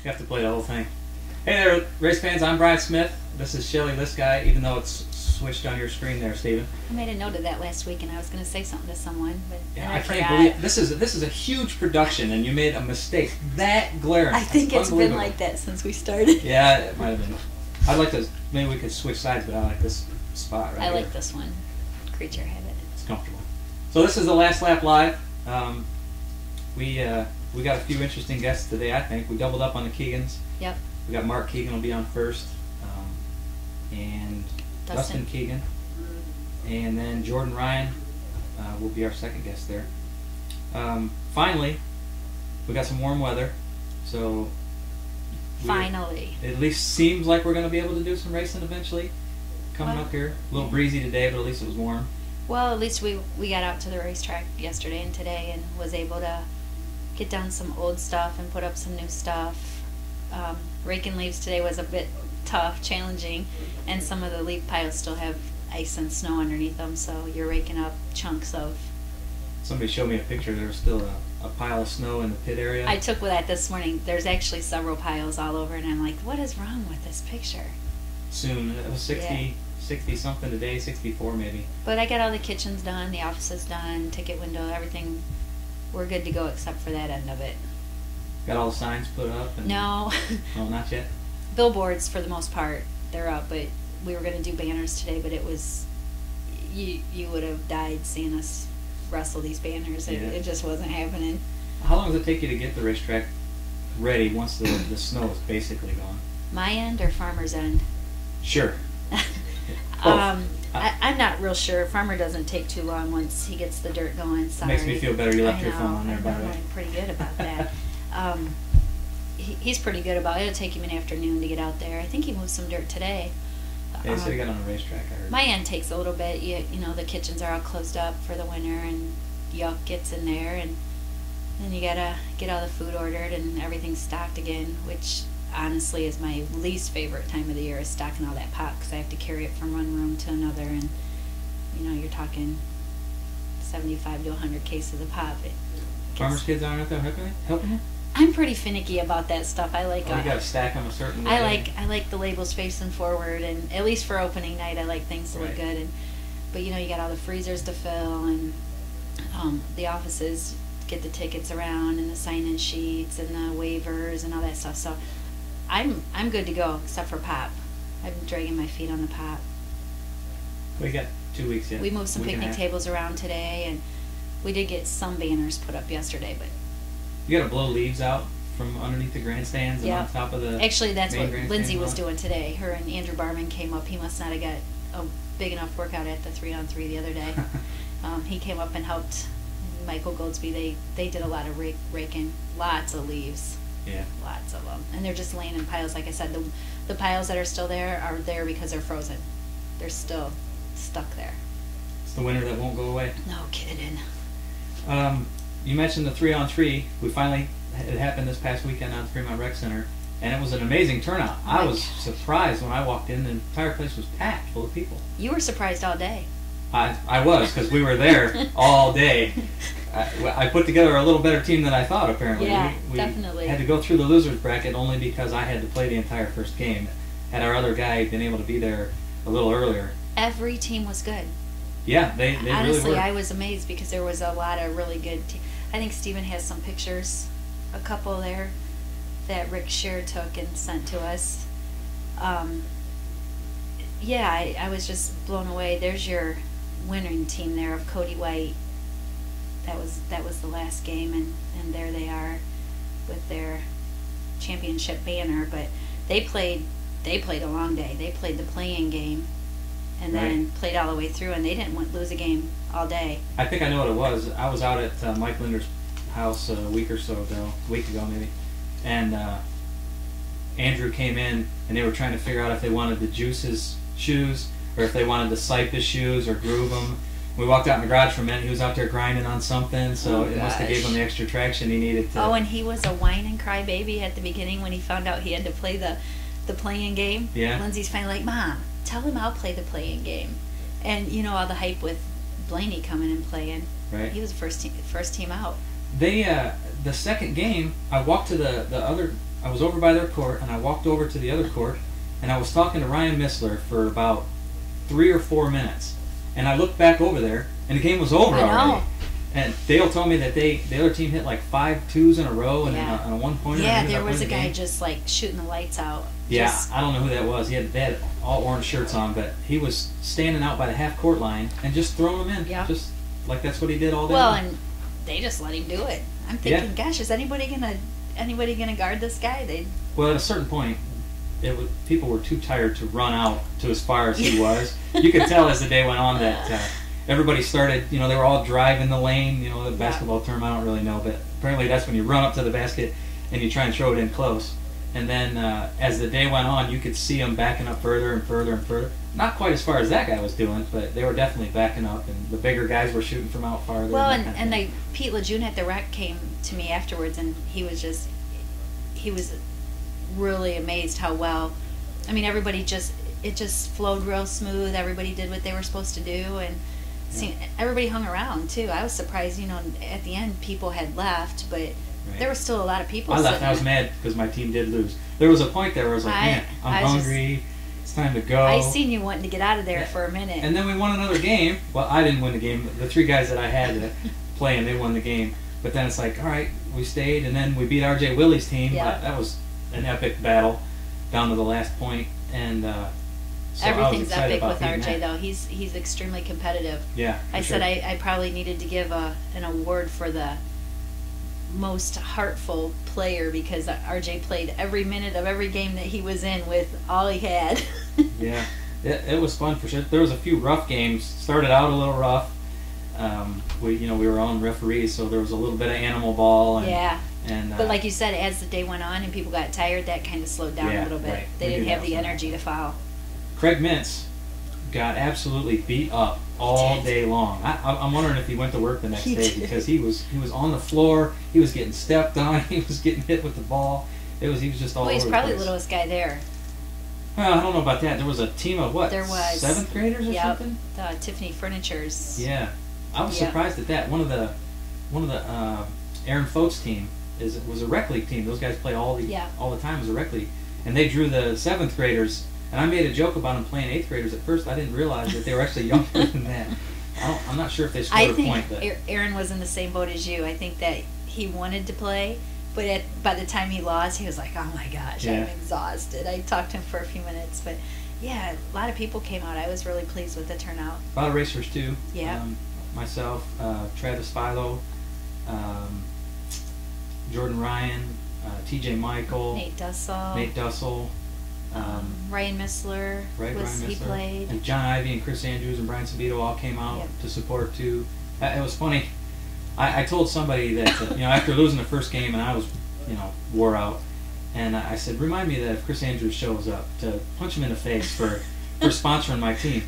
You have to play the whole thing. Hey there, race fans. I'm Brian Smith. This is Shelly, this guy, even though it's switched on your screen there, Steven. I made a note of that last week, and I was going to say something to someone, but Yeah, I can't forgot. believe this is a huge production, and you made a mistake that glaring. I think It's it's been unbelievable. like that since we started. Yeah, it might have been. I'd like to. Maybe we could switch sides, but I like this spot right I here. like this one. Creature habit. It's comfortable. So this is the Last Lap Live. We got a few interesting guests today. I think we doubled up on the Keegans. Yep. We got Mark Keegan will be on first, and Dustin Keegan, and then Jordan Ryan will be our second guest there. Finally, we got some warm weather, so Finally. it at least seems like we're going to be able to do some racing eventually. Coming up here, a little breezy today, but at least it was warm. Well, at least we got out to the racetrack yesterday and today and was able to get down some old stuff and put up some new stuff. Raking leaves today was a bit tough, challenging, and some of the leaf piles still have ice and snow underneath them, so you're raking up chunks of... Somebody showed me a picture. There was still a pile of snow in the pit area. I took that this morning. There's actually several piles all over, and I'm like, what is wrong with this picture? Soon. It was 60 something today, 64 maybe. But I got all the kitchens done, the offices done, ticket window, everything. We're good to go except for that end of it. Got all the signs put up? And No. Oh, not yet? Billboards, for the most part, they're up, but we were going to do banners today, but it was... You would have died seeing us wrestle these banners. It just wasn't happening. How long does it take you to get the racetrack ready once the snow is basically gone? My end or Farmer's end? Sure. I'm not real sure. Farmer doesn't take too long once he gets the dirt going. Sorry. Makes me feel better you left I your phone on there, by the way. I'm pretty good about that. He's pretty good about it. It'll take him an afternoon to get out there. I think he moved some dirt today. Yeah, so you got on a racetrack, I heard. My end takes a little bit. You know, the kitchens are all closed up for the winter, and yuck gets in there, and then you gotta get all the food ordered and everything stocked again, which honestly is my least favorite time of the year, is stocking all that pop, because I have to carry it from one room to another, and you know, you're talking 75 to 100 cases of pop. Farmers' kids aren't out there helping you? I'm pretty finicky about that stuff. I like. Oh, you got to stack them a certain way. I like the labels facing forward, and at least for opening night, I like things to look good. But you know, you got all the freezers to fill, and the offices get the tickets around, and the sign-in sheets, and the waivers, and all that stuff. So I'm good to go, except for pop. I'm dragging my feet on the pop. We got 2 weeks yet. We moved some picnic tables around today, and we did get some banners put up yesterday, but. You got to blow leaves out from underneath the grandstands and on top of the Actually, that's what main Lindsay was grandstand doing today. Her and Andrew Barman came up. He must not have got a big enough workout at the 3-on-3 the other day. He came up and helped Michael Goldsby. They did a lot of raking. Lots of leaves. Yeah. Lots of them. And they're just laying in piles. Like I said, the piles that are still there are there because they're frozen. They're still stuck there. It's the winter that won't go away. No kidding. You mentioned the 3-on-3. It happened this past weekend on Fremont Rec Center, and it was an amazing turnout. I was surprised when I walked in. The entire place was packed full of people. You were surprised all day. I was, because we were there all day. I put together a little better team than I thought, apparently. Yeah, we definitely. had to go through the losers bracket only because I had to play the entire first game. Had our other guy been able to be there a little earlier. Every team was good. Yeah, they Honestly, really were. I was amazed because there was a lot of really good I think Steven has some pictures, a couple there, that Rick Shear took and sent to us. Yeah, I was just blown away. There's your winning team there of Cody White. That was the last game, and there they are with their championship banner. But they played a long day. They played the play-in game, and then played all the way through, and they didn't lose a game all day. I think I know what it was. I was out at Mike Linder's house a week ago maybe, and Andrew came in, and they were trying to figure out if they wanted to juice his shoes or if they wanted to sipe his shoes or groove them. We walked out in the garage for a minute. He was out there grinding on something, so it must have gave him the extra traction he needed to. Oh, and he was a whine and cry baby at the beginning when he found out he had to play the play-in game. Yeah. Lindsay's finally like, Mom, tell him I'll play the play-in game. And you know all the hype with Blaney coming and playing. Right. He was the first team out. They the second game, I walked to the other I was over by their court, and I walked over to the other court, and I was talking to Ryan Missler for about 3 or 4 minutes. And I looked back over there, and the game was over already. And Dale told me that the other team hit like 5 twos in a row and on a one-pointer. Yeah, there was a guy just like shooting the lights out. Yeah, I don't know who that was. They had all orange shirts on, but he was standing out by the half-court line and just throwing them in. Yeah. Just like that's what he did all day Well, long. and they just let him do it. I'm thinking, gosh, is anybody gonna guard this guy? Well, at a certain point, people were too tired to run out to as far as he was. You could tell as the day went on that everybody started, they were all driving the lane. The basketball term, I don't really know, but apparently that's when you run up to the basket and you try and throw it in close. And then as the day went on, you could see them backing up further and further and further. Not quite as far as that guy was doing, but they were definitely backing up, and the bigger guys were shooting from out farther. Well, and Pete Lejeune at the rec came to me afterwards, and he was really amazed how well. I mean, it just flowed real smooth. Everybody did what they were supposed to do, and everybody hung around too. I was surprised, at the end people had left, but there were still a lot of people. I left. I was mad because my team did lose. There was a point there where I was like, man, I'm hungry. It's time to go. I seen you wanting to get out of there for a minute. And then we won another game. Well, I didn't win the game. The 3 guys that I had playing, they won the game. But then it's like, all right, we stayed, and then we beat R.J. Willie's team. Yeah. That was an epic battle down to the last point. And so everything's epic with RJ, though. He's extremely competitive. Yeah. I said I probably needed to give an award for the most heartful player because RJ played every minute of every game that he was in with all he had. Yeah, it was fun for sure. There was a few rough games. Started out a little rough. We were on referees, so there was a little bit of animal ball. But like you said, as the day went on and people got tired, that kind of slowed down a little bit. Right. They didn't have the energy to foul. Craig Mintz got absolutely beat up all day long. I'm wondering if he went to work the next day because he was on the floor. He was getting stepped on. He was getting hit with the ball. He was just all over the place. He's probably the littlest guy there. Well, I don't know about that. There was a team of what? There was 7th graders or something. Tiffany Furniture's. Yeah, I was surprised at that. One of the Aaron Fote's team was a rec league team. Those guys play all the time as a rec league, and they drew the 7th graders. And I made a joke about them playing 8th graders at first. I didn't realize that they were actually younger than that. I'm not sure if they scored a point. I think Aaron was in the same boat as you. I think that he wanted to play, but by the time he lost, he was like, oh my gosh, I'm exhausted. I talked to him for a few minutes, but yeah, a lot of people came out. I was really pleased with the turnout. A lot of racers too. Yeah. Myself, Travis Philo, Jordan Ryan, TJ Michael, Nate Dussel. Ryan Missler, he played. And John Ivey and Chris Andrews and Brian Sabito all came out to support too. It was funny. I told somebody that after losing the first game and I was wore out, and I said, remind me that if Chris Andrews shows up to punch him in the face for sponsoring my team.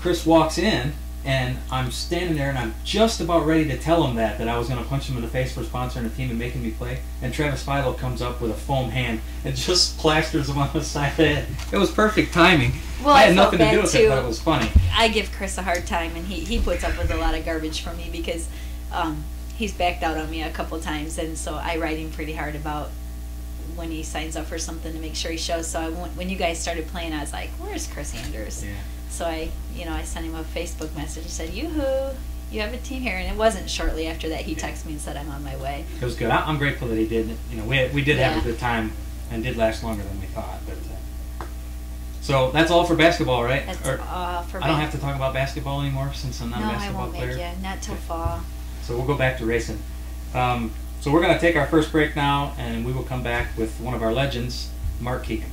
Chris walks in and I'm standing there and I'm just about ready to tell him that I was going to punch him in the face for sponsoring the team and making me play. And Travis Philo comes up with a foam hand and just plasters him on the side of the head. It was perfect timing. Well, I had nothing to do with it, but it was funny. I give Chris a hard time, and he puts up with a lot of garbage from me because he's backed out on me a couple times, and so I write him pretty hard about when he signs up for something to make sure he shows. So when you guys started playing, I was like, where's Chris Anders? Yeah. So I sent him a Facebook message and said, yoo-hoo, you have a team here. And it wasn't shortly after that he texted me and said, I'm on my way. It was good. I'm grateful that he did. We did have a good time and did last longer than we thought. But so that's all for basketball, right? That's all for I don't have to talk about basketball anymore since I'm not a basketball player. No, I won't make you. Not till fall. So we'll go back to racing. So we're going to take our first break now, and we will come back with one of our legends, Mark Keegan.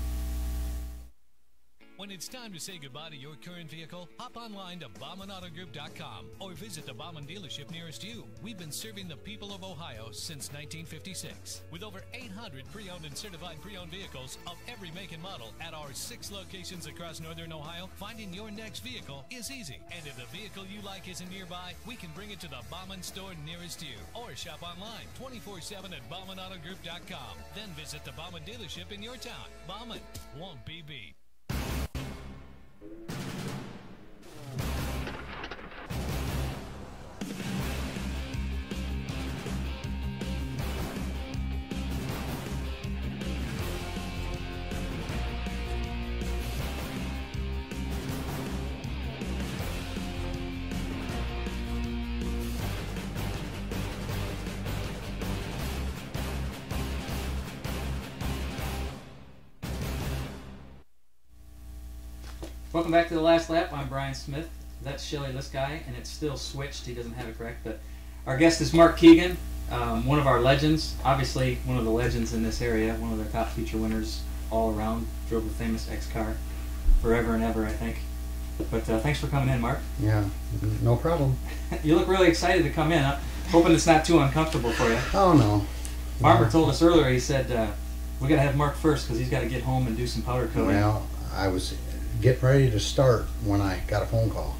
When it's time to say goodbye to your current vehicle, hop online to BaumanAutoGroup.com or visit the Bauman dealership nearest you. We've been serving the people of Ohio since 1956. With over 800 pre-owned and certified pre-owned vehicles of every make and model at our 6 locations across northern Ohio, finding your next vehicle is easy. And if the vehicle you like isn't nearby, we can bring it to the Bauman store nearest you. Or shop online 24/7 at BaumanAutoGroup.com. Then visit the Bauman dealership in your town. Bauman won't be beat. Welcome back to The Last Lap. I'm Brian Smith. That's Shelly, this guy, and it's still switched. He doesn't have it correct, but our guest is Mark Keegan, one of our legends, obviously one of the legends in this area, one of the top feature winners all around, drove the famous X car forever and ever, I think. But thanks for coming in, Mark. Yeah, no problem. You look really excited to come in. I'm hoping it's not too uncomfortable for you. Oh, no. Farmer told us earlier, he said, we got to have Mark first because he's got to get home and do some powder coating. Well, I was getting ready to start when I got a phone call.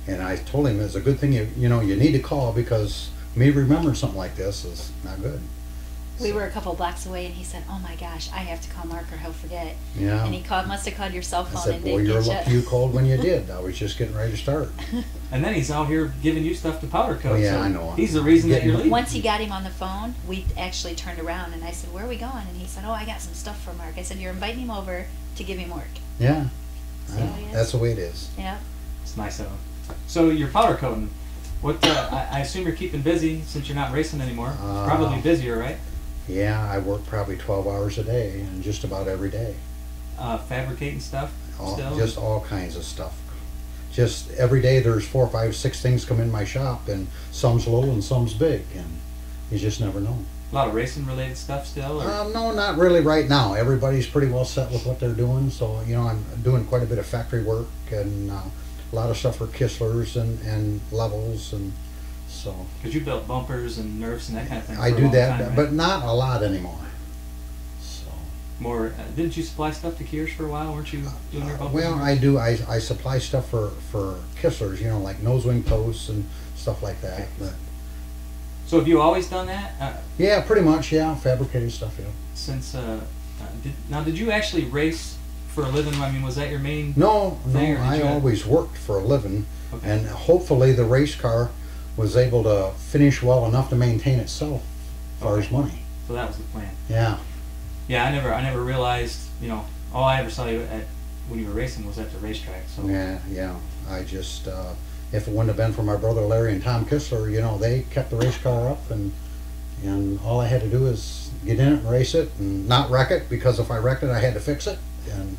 And I told him it's a good thing you need to call, because me remembering something like this is not good. We were a couple blocks away, and he said, "Oh my gosh, I have to call Mark or he'll forget." Yeah. And he must have called your cell phone I said, and boy, didn't you're get lucky you called when you did. I was just getting ready to start. And then he's out here giving you stuff to powder coat. Oh, yeah, so I know. He's the reason that you're leaving. Once he got him on the phone, we actually turned around, and I said, "Where are we going?" And he said, "Oh, I got some stuff for Mark." I said, "You're inviting him over to give him work." Yeah. See how he is? That's the way it is. Yeah. It's nice of him. So you're powder coating. What? I assume you're keeping busy since you're not racing anymore. Probably busier, right? Yeah, I work probably 12 hours a day, and just about every day. Fabricating stuff still? Just all kinds of stuff. Just every day there's 4, 5, 6 things come in my shop, and some's little and some's big, and you just never know. A lot of racing related stuff still? Or? No, not really right now. Everybody's pretty well set with what they're doing, so I'm doing quite a bit of factory work, and a lot of stuff for Kisslers and levels, and so. Because you built bumpers and nerfs and that kind of thing. I for a do long that, time, right? but not a lot anymore. So. More. Didn't you supply stuff to Kiers for a while? Weren't you doing your bumpers? Well, I do. I supply stuff for Kisslers, like nose wing posts and stuff like that. But so have you always done that? yeah, pretty much. Yeah, fabricated stuff. Yeah. Since did you actually race for a living? I mean, was that your main? No. thing, I always worked for a living, Okay. and hopefully the race car was able to finish well enough to maintain itself as far as money. So that was the plan. Yeah. Yeah, I never realized. All I ever saw you at when you were racing was at the racetrack. So Yeah. I just if it wouldn't have been for my brother Larry and Tom Kissler, they kept the race car up, and all I had to do is get in it and race it and not wreck it, because if I wrecked it I had to fix it, and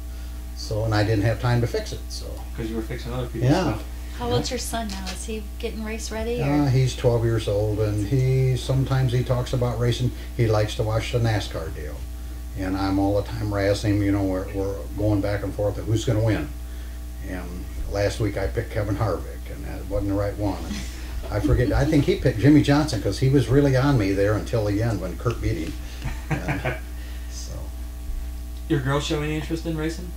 I didn't have time to fix it. So because you were fixing other people's Yeah. stuff. How old's your son now? Is he getting race ready? Or? he's 12 years old, and sometimes he talks about racing. He likes to watch the NASCAR deal, and I'm all the time razzing him. We're going back and forth of who's going to win. And last week I picked Kevin Harvick, and that wasn't the right one. And I forget. I think he picked Jimmy Johnson, because he was really on me there until the end when Kurt beat him. And so. Your girls show any interest in racing?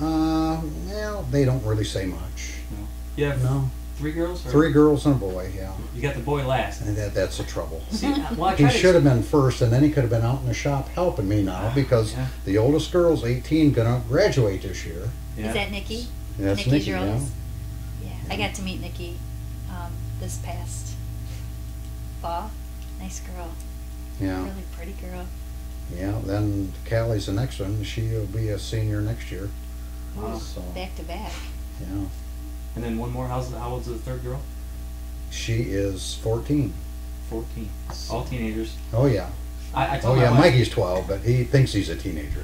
Well, they don't really say much. No. You have No. 3 girls? Or? 3 girls and a boy. Yeah. You got the boy last. And that's the trouble. See, well, I He tried to should have been first, and then he could have been out in the shop helping me now, because Yeah. the oldest girl's 18, gonna graduate this year. Yeah. Is that Nikki? That's Nikki's Nikki, your yeah. oldest? Yeah. I got to meet Nikki this past fall. Nice girl. Yeah, Really pretty girl. yeah. Then Callie's the next one. She'll be a senior next year. Wow. So, Back to back. yeah. And then one more. How old's the third girl? She is 14. 14. All teenagers. Oh, yeah. I Oh, told yeah, my wife, Mikey's 12, but he thinks he's a teenager.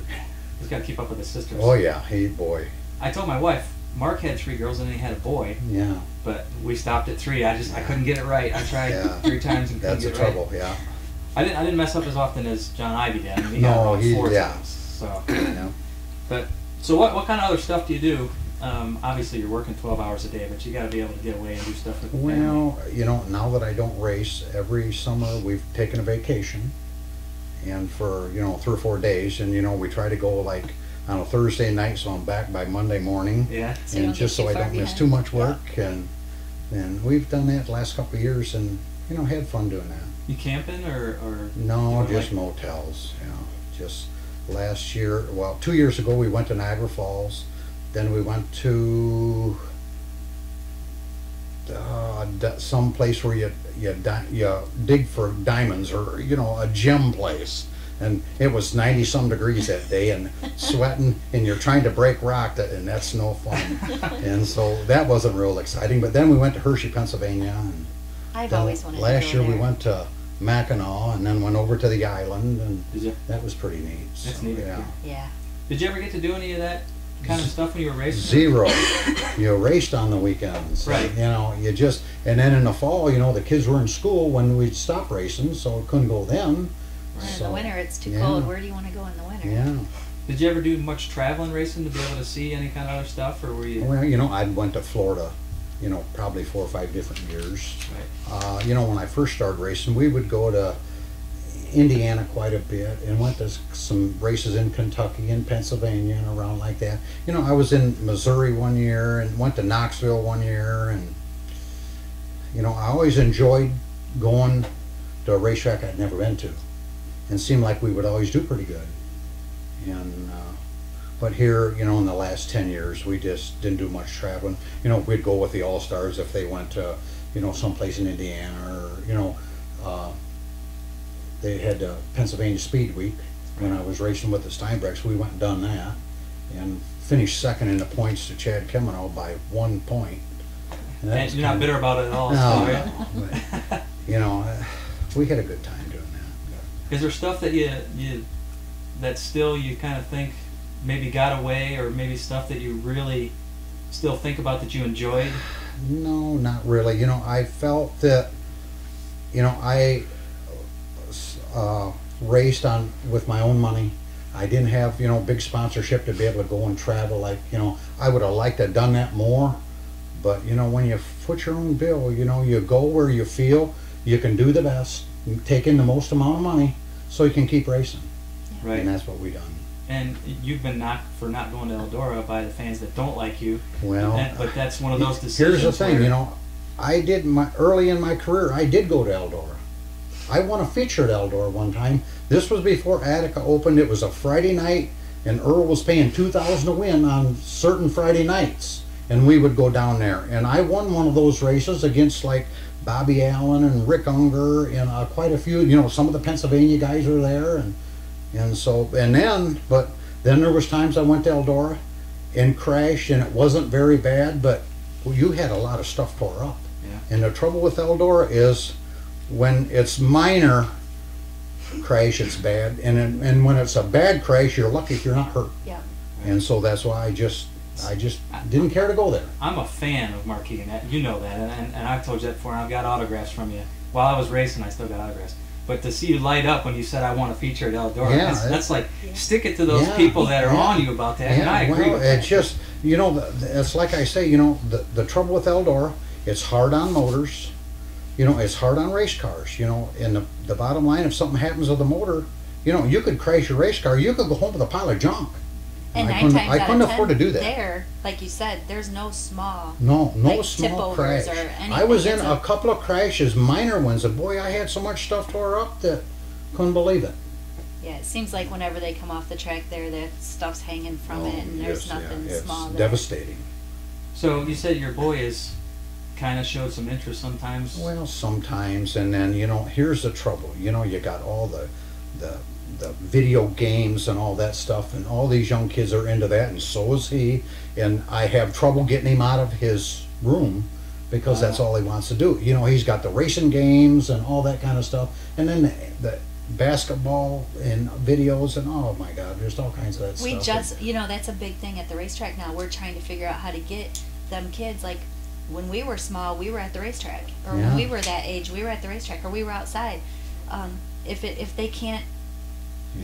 he's got to keep up with his sisters. Oh, yeah, boy. I told my wife, Mark had 3 girls and then he had a boy, Yeah, but we stopped at 3. I couldn't get it right. I tried Yeah. 3 times and couldn't that's the get it right. trouble, yeah. I didn't mess up as often as John Ivy did. I mean, he No, got around 4 yeah. times. So, Yeah. but so what kind of other stuff do you do? Obviously, you're working 12 hours a day, but you got to be able to get away and do stuff with the family. Well, now that I don't race, every summer we've taken a vacation, and for 3 or 4 days, and we try to go like on a Thursday night, so I'm back by Monday morning, Yeah. So you and don't just get so too I far don't miss behind. too much work, and we've done that the last couple of years, and had fun doing that. You camping or No, doing, just like- motels. Just last year. Well, 2 years ago we went to Niagara Falls. Then we went to some place where you dig for diamonds, or a gem place. And it was 90-some degrees that day, and sweating, and you're trying to break rock, and that's no fun. And so that wasn't real exciting. But then we went to Hershey, Pennsylvania, and I've then always wanted last to go year we there. went to Mackinac, and then went over to the island, and Did you? that was pretty neat. That's So, neat. yeah. Yeah. Did you ever get to do any of that kind of stuff when you were racing? Zero. You raced on the weekends. Right. You know, you just, and then in the fall, you know, the kids were in school when we'd stop racing, so it couldn't go then. And in So, the winter, it's too yeah. cold. Where do you want to go in the winter? Yeah. Did you ever do much traveling racing to be able to see any kind of other stuff, or were you? Well, you know, I went to Florida, you know, probably 4 or 5 different years. Right. You know, when I first started racing, we would go to Indiana quite a bit and went to some races in Kentucky and Pennsylvania and around like that. You know, I was in Missouri one year and went to Knoxville one year, and you know, I always enjoyed going to a racetrack I'd never been to, and seemed like we would always do pretty good. And but here, you know, in the last 10 years, we just didn't do much traveling. You know, we'd go with the All-Stars if they went to, you know, someplace in Indiana, or you know, they had Pennsylvania Speed Week when I was racing with the Steinbrecks. We went and done that, and finished second in the points to Chad Kemino by 1 point. And you're not bitter about it at all, No, still, right? no, but, you know, we had a good time doing that. Is there stuff that you that still you kind of think maybe got away, or maybe stuff that you really still think about that you enjoyed? No, not really. You know, I felt that, you know, I raced on with my own money. I didn't have, you know, big sponsorship to be able to go and travel. Like, you know, I would have liked to have done that more. But, you know, when you foot your own bill, you know, you go where you feel you can do the best, take in the most amount of money, so you can keep racing. Right. And that's what we done. And you've been knocked for not going to Eldora by the fans that don't like you. Well, But that's one of those decisions. here's the thing, where- you know, I did early in my career, I did go to Eldora. I won a feature at Eldora one time. This was before Attica opened. It was a Friday night, and Earl was paying $2,000 to win on certain Friday nights, and we would go down there. And I won one of those races against like Bobby Allen and Rick Unger and quite a few. You know, some of the Pennsylvania guys were there, and then there was times I went to Eldora and crashed, and it wasn't very bad, but you had a lot of stuff tore up. Yeah. And the trouble with Eldora is, when it's minor crash, it's bad, and when it's a bad crash, you're lucky if you're not hurt. Yeah. And so that's why I just didn't care to go there. I'm a fan of Mark Keegan. You know that, and I've told you that before. And I've got autographs from you. While I was racing, I still got autographs. But to see you light up when you said I want a feature at Eldora, Yeah, that's like, Yeah. stick it to those Yeah, people that are yeah. on you about that. And I agree with it's that. just, you know, it's like I say, you know, the trouble with Eldora, it's hard on motors, you know, it's hard on race cars, you know, and the bottom line, if something happens with the motor, you know, you could crash your race car, you could go home with a pile of junk. And I 9 times I out couldn't of 10 afford to do that. there, like you said, there's no small. No like small tip-overs crash. or anything. I was in It's a couple of crashes, minor ones, and boy, I had so much stuff tore up that couldn't believe it. Yeah, it seems like whenever they come off the track there, that stuff's hanging from it, and there's yes, nothing it's small there. devastating. So you said your boy is kind of showed some interest sometimes. Well, sometimes, and then, you know, here's the trouble. You know, you got all the video games and all that stuff, and all these young kids are into that, and so is he. And I have trouble getting him out of his room because that's all he wants to do. You know, he's got the racing games and all that kind of stuff, and then the basketball and videos, and oh my God, there's all kinds of that stuff. We just, you know, that's a big thing at the racetrack now. We're trying to figure out how to get them kids, like when we were small, we were at the racetrack, or Yeah. when we were that age, we were at the racetrack, or we were outside. If they can't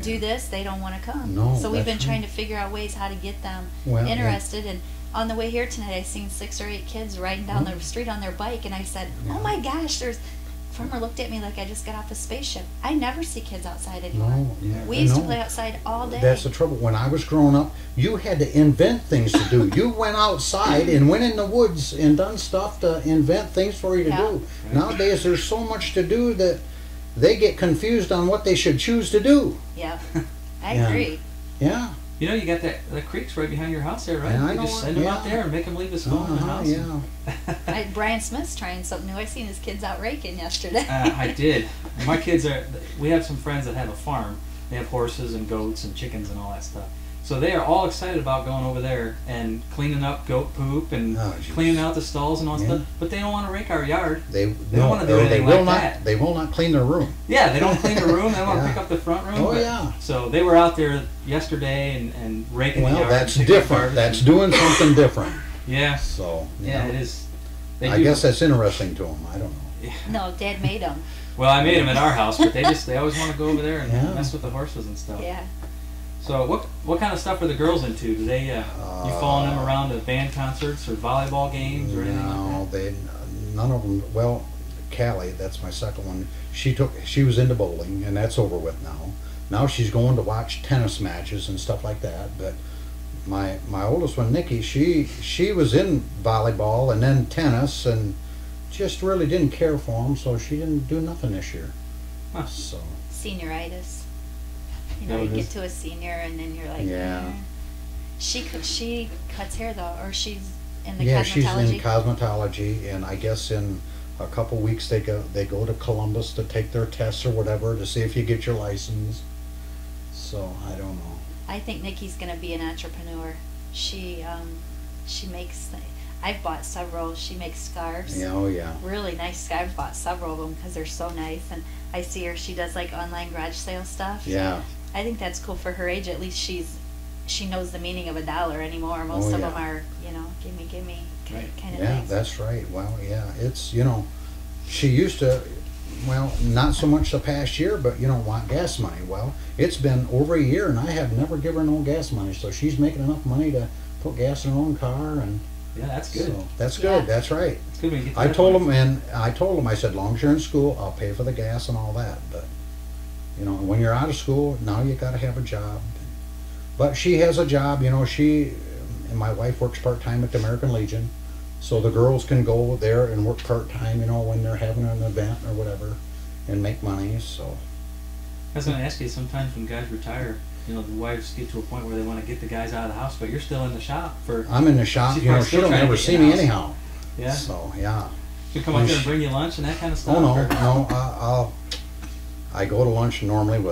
do this, they don't want to come. No, so we've been that's trying to figure out ways how to get them Well, yeah. interested. And on the way here tonight, I seen 6 or 8 kids riding down the street on their bike, and I said, "Oh my gosh, there's." Farmer looked at me like I just got off a spaceship. I never see kids outside anymore. No, yeah, We used to no. play outside all day. That's the trouble. When I was growing up, you had to invent things to do. You went outside and went in the woods and done stuff to invent things for you to Yeah. do. Nowadays, there's so much to do that they get confused on what they should choose to do. Yeah, I Yeah. agree. Yeah. You know, you got the creeks right behind your house there, right? Yeah, I you know just it, send them out yeah. there and make them leave his phone in the house. Yeah. Brian Smith's trying something new. I seen his kids out raking yesterday. I did. My kids are. We have some friends that have a farm. They have horses and goats and chickens and all that stuff. So they are all excited about going over there and cleaning up goat poop and cleaning out the stalls and all that stuff. But they don't want to rake our yard. They don't want to do anything like that. They will not clean their room. Yeah, they don't clean the room. They don't want to pick up the front room. Oh, yeah. So they were out there yesterday and raking the yard. Well, that's different. That's doing something different. Yeah. So, yeah, it is. I guess that's interesting to them. I don't know. Yeah. No, Dad made them. Well, I made them at our house, but they always want to go over there and mess with the horses and stuff. Yeah. So what kind of stuff are the girls into? Do they you following them around to band concerts or volleyball games or anything like that? None of them. Well, Callie, that's my second one. She was into bowling, and that's over with now. Now she's going to watch tennis matches and stuff like that. But my oldest one, Nikki, she was in volleyball and then tennis, and just really didn't care for them, so she didn't do nothing this year. Huh. So Senioritis. You know, you get to a senior and then you're like, yeah. She cuts hair though, or she's in the yeah, cosmetology. she's in cosmetology, and I guess in a couple weeks they go to Columbus to take their tests or whatever to see if you get your license. So I don't know. I think Nikki's gonna be an entrepreneur. She makes. I've bought several. She makes scarves. Yeah, oh yeah. Really nice scarves. I've bought several of them because they're so nice. And I see her. She does like online garage sale stuff. Yeah. I think that's cool for her age. At least she knows the meaning of a dollar anymore. Most of them are, give me right. kind of Yeah, things. that's right. Well, yeah, it's, she used to, well, not so much the past year, but, want gas money. Well, it's been over a year, and I have never given her no gas money, so she's making enough money to put gas in her own car, and yeah, that's good. So that's good. That's right. It's good when you get to I that told point. him, I said, long as you're in school, I'll pay for the gas and all that, but when you're out of school, now you got to have a job. But she has a job. She and my wife works part-time at the American Legion, so the girls can go there and work part-time, when they're having an event or whatever, and make money. So I was going to ask you, sometimes when guys retire, the wives get to a point where they want to get the guys out of the house, but you're still in the shop. I'm in the shop. She's probably She still don't trying to ever get see in the me house. anyhow. Yeah. So yeah. She'll come up there and bring you lunch and that kind of stuff? Oh no. I go to lunch normally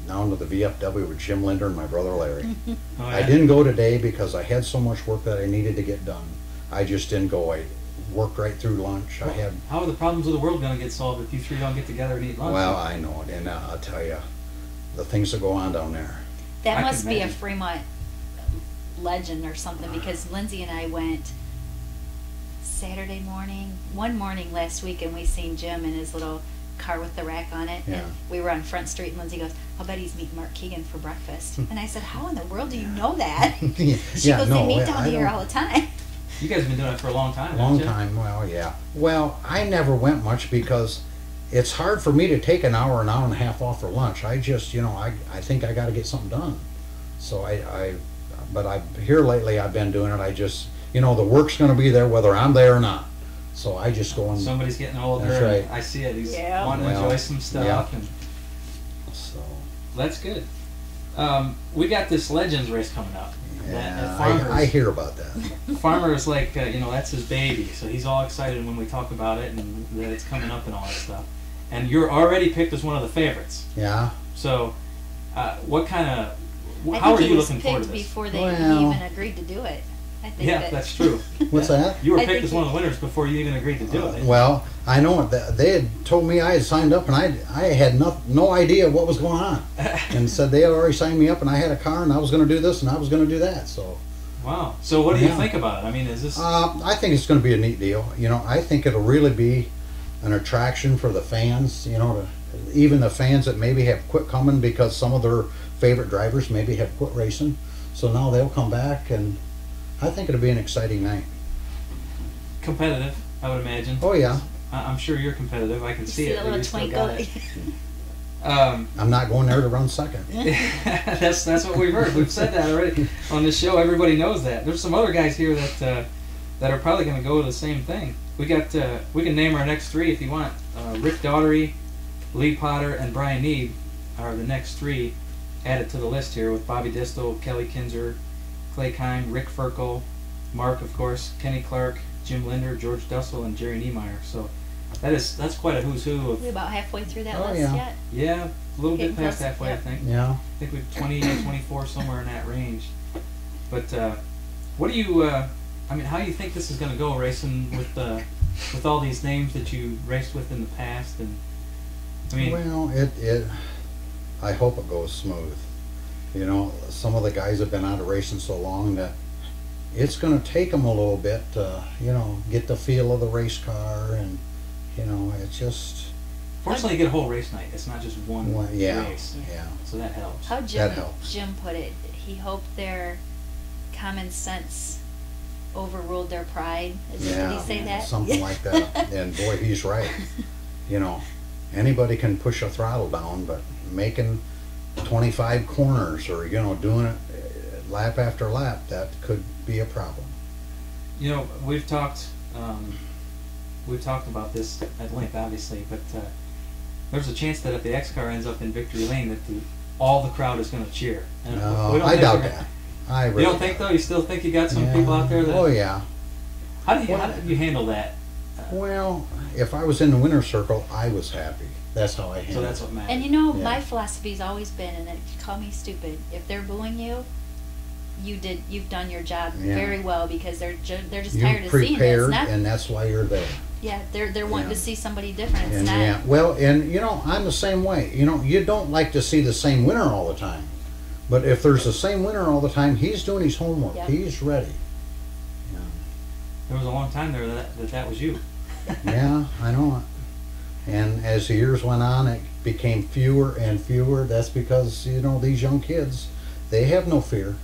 down to the VFW with Jim Linder and my brother Larry. Oh, yeah? I didn't go today because I had so much work that I needed to get done. I just didn't go. I worked right through lunch. Well, how are the problems of the world going to get solved if you three don't get together and eat lunch? Well, I know it, and I'll tell you, the things that go on down there. That I must can be a imagine. Fremont legend or something, because Lindsay and I went Saturday morning, one morning last week, and we seen Jim in his little car with the rack on it, Yeah. and we were on Front Street, and Lindsay goes, I'll bet he's meeting Mark Keegan for breakfast. And I said, how in the world do you know that? She goes, they meet down here all the time. You guys have been doing it for a long time, Long haven't you? time, well, yeah. Well, I never went much because it's hard for me to take an hour and a half off for lunch. I just, I think I got to get something done. So but here lately I've been doing it. I just, the work's going to be there whether I'm there or not. So I just go and. Somebody's getting older. That's right. And I see it. He's Yeah. wanting to enjoy some stuff. Yeah. And So. that's good. We got this Legends race coming up. Yeah, I hear about that. Farmer is like, that's his baby, so he's all excited when we talk about it and that it's coming up and all that stuff. And you're already picked as one of the favorites. Yeah. So, what kind of? I How think are he you was looking forward to picked this? before he Well. even agreed to do it. I think Yeah, that's true. What's that? You were I picked think as one of the winners before you even agreed to do it. Well, I know it. They had told me I had signed up, and I had no idea what was going on, and said they had already signed me up, and I had a car, and I was going to do this, and I was going to do that. So. Wow. So what do you Yeah. think about it? I mean, is this? I think it's going to be a neat deal. I think it'll really be an attraction for the fans. Even the fans that maybe have quit coming because some of their favorite drivers maybe have quit racing. So now they'll come back, and I think it'll be an exciting night. Competitive, I would imagine. Oh yeah. I'm sure you're competitive. I can You see see it. the but little you still twinkle. got it. I'm not going there to run second. that's what we've heard. We've said that already on this show. Everybody knows that. There's some other guys here that are probably going to go with the same thing. We can name our next three if you want. Rick Daughtery, Lee Potter, and Brian Need are the next three added to the list here, with Bobby Distel, Kelly Kinzer, Clay Kime, Rick Ferkel, Mark, of course, Kenny Clark, Jim Linder, George Dussel, and Jerry Niemeyer. So that's quite a who's who of. We're about halfway through that Oh, list yeah. yet. Yeah, A little bit Getting past close, halfway, I yep. think. Yeah. I think we're 20 and 24, somewhere in that range. But what do you? I mean, how do you think this is going to go racing with all these names that you raced with in the past? And I mean, Well, I hope it goes smooth. You know, some of the guys have been out of racing so long that it's going to take them a little bit to, you know, get the feel of the race car, and you know, it's just. fortunately, you get a whole race night. It's not just one Well, yeah, race, yeah. so that helps. How That helps. Jim put it, he hoped their common sense overruled their pride. Did he say that? Something like that. And boy, he's right. You know, anybody can push a throttle down, but making 25 corners, or you know, doing it lap after lap, that could be a problem. You know, we've talked about this at length, obviously, but there's a chance that if the X car ends up in victory lane, that all the crowd is going to cheer. And No, I doubt that. I really You don't think though? You still think you got some people out there that? Oh yeah. How do you handle that? Well, if I was in the winner's circle, I was happy. That's how I handle So it. that's what matters. And you know, Yeah. my philosophy's always been, and call me stupid, if they're booing you, you've done your job Yeah. very well, because they're just You tired of seeing it. It's prepared, not, and that's why you're there. yeah, they're wanting Yeah. to see somebody different. It's And not. yeah, well, and you know, I'm the same way. You know, you don't like to see the same winner all the time, but if there's the same winner all the time, he's doing his homework. Yep. He's ready. There was a long time there that was you. Yeah, I know it. And as the years went on, it became fewer and fewer. That's because, you know, these young kids, they have no fear.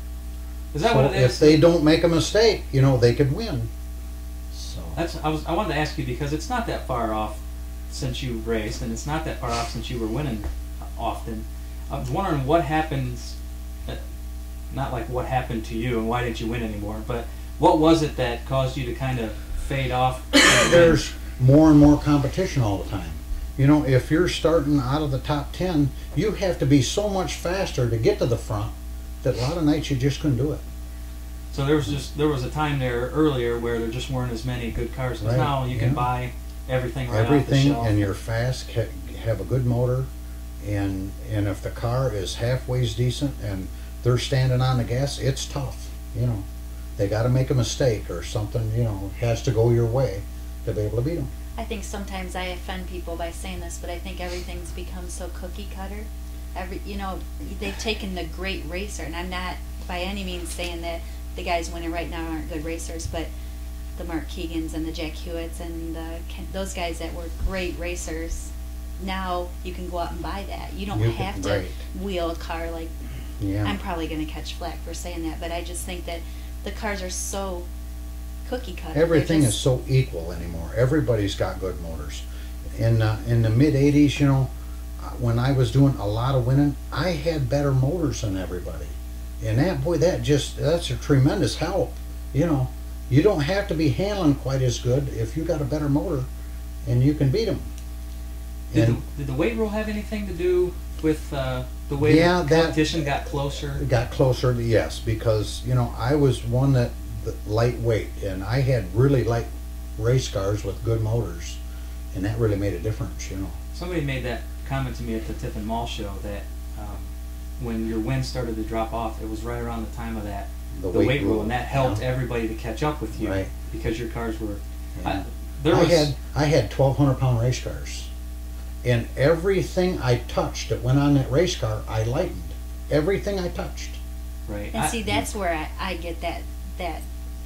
Is that So what it is? if they don't make a mistake, you know, they could win. So I wanted to ask you, because it's not that far off since you raced, and it's not that far off since you were winning often. I was wondering what happens, not like what happened to you and why didn't you win anymore, but what was it that caused you to kind of fade off? there's more and more competition all the time. You know, if you're starting out of the top 10, you have to be so much faster to get to the front that a lot of nights you just couldn't do it. So there was a time there earlier where there just weren't as many good cars. 'Cause Right, now you can yeah. buy everything right off the Everything, shelf. and you're fast, have a good motor, and if the car is halfway decent and they're standing on the gas, it's tough. You know, they got to make a mistake or something. You know, has to go your way to be able to beat them. I think sometimes I offend people by saying this, but I think everything's become so cookie cutter. You know, they've taken the great racer, and I'm not by any means saying that the guys winning right now aren't good racers, but the Mark Keegans and the Jack Hewitts and those guys that were great racers, now you can go out and buy that. You don't You can- have to right. wheel a car like. Yeah. I'm probably going to catch flack for saying that, but I just think that the cars are so cookie cutter. They're Everything just- is so equal anymore. Everybody's got good motors. In the mid '80s, you know, when I was doing a lot of winning, I had better motors than everybody, and that's a tremendous help. You know, you don't have to be handling quite as good if you got a better motor, and you can beat them. Did the weight rule have anything to do with the way Yeah, the that- competition got closer? It got closer to yes, because you know I was one that lightweight, and I had really light race cars with good motors, and that really made a difference. You know. Somebody made that comment to me at the Tiffin Mall show that when your wins started to drop off, it was right around the time of the weight rule, and that helped yeah. everybody to catch up with you, Right. because your cars were. Yeah. I I had 1,200-pound race cars, and everything I touched that went on that race car, I lightened. Everything I touched. right. And see, that's where I get that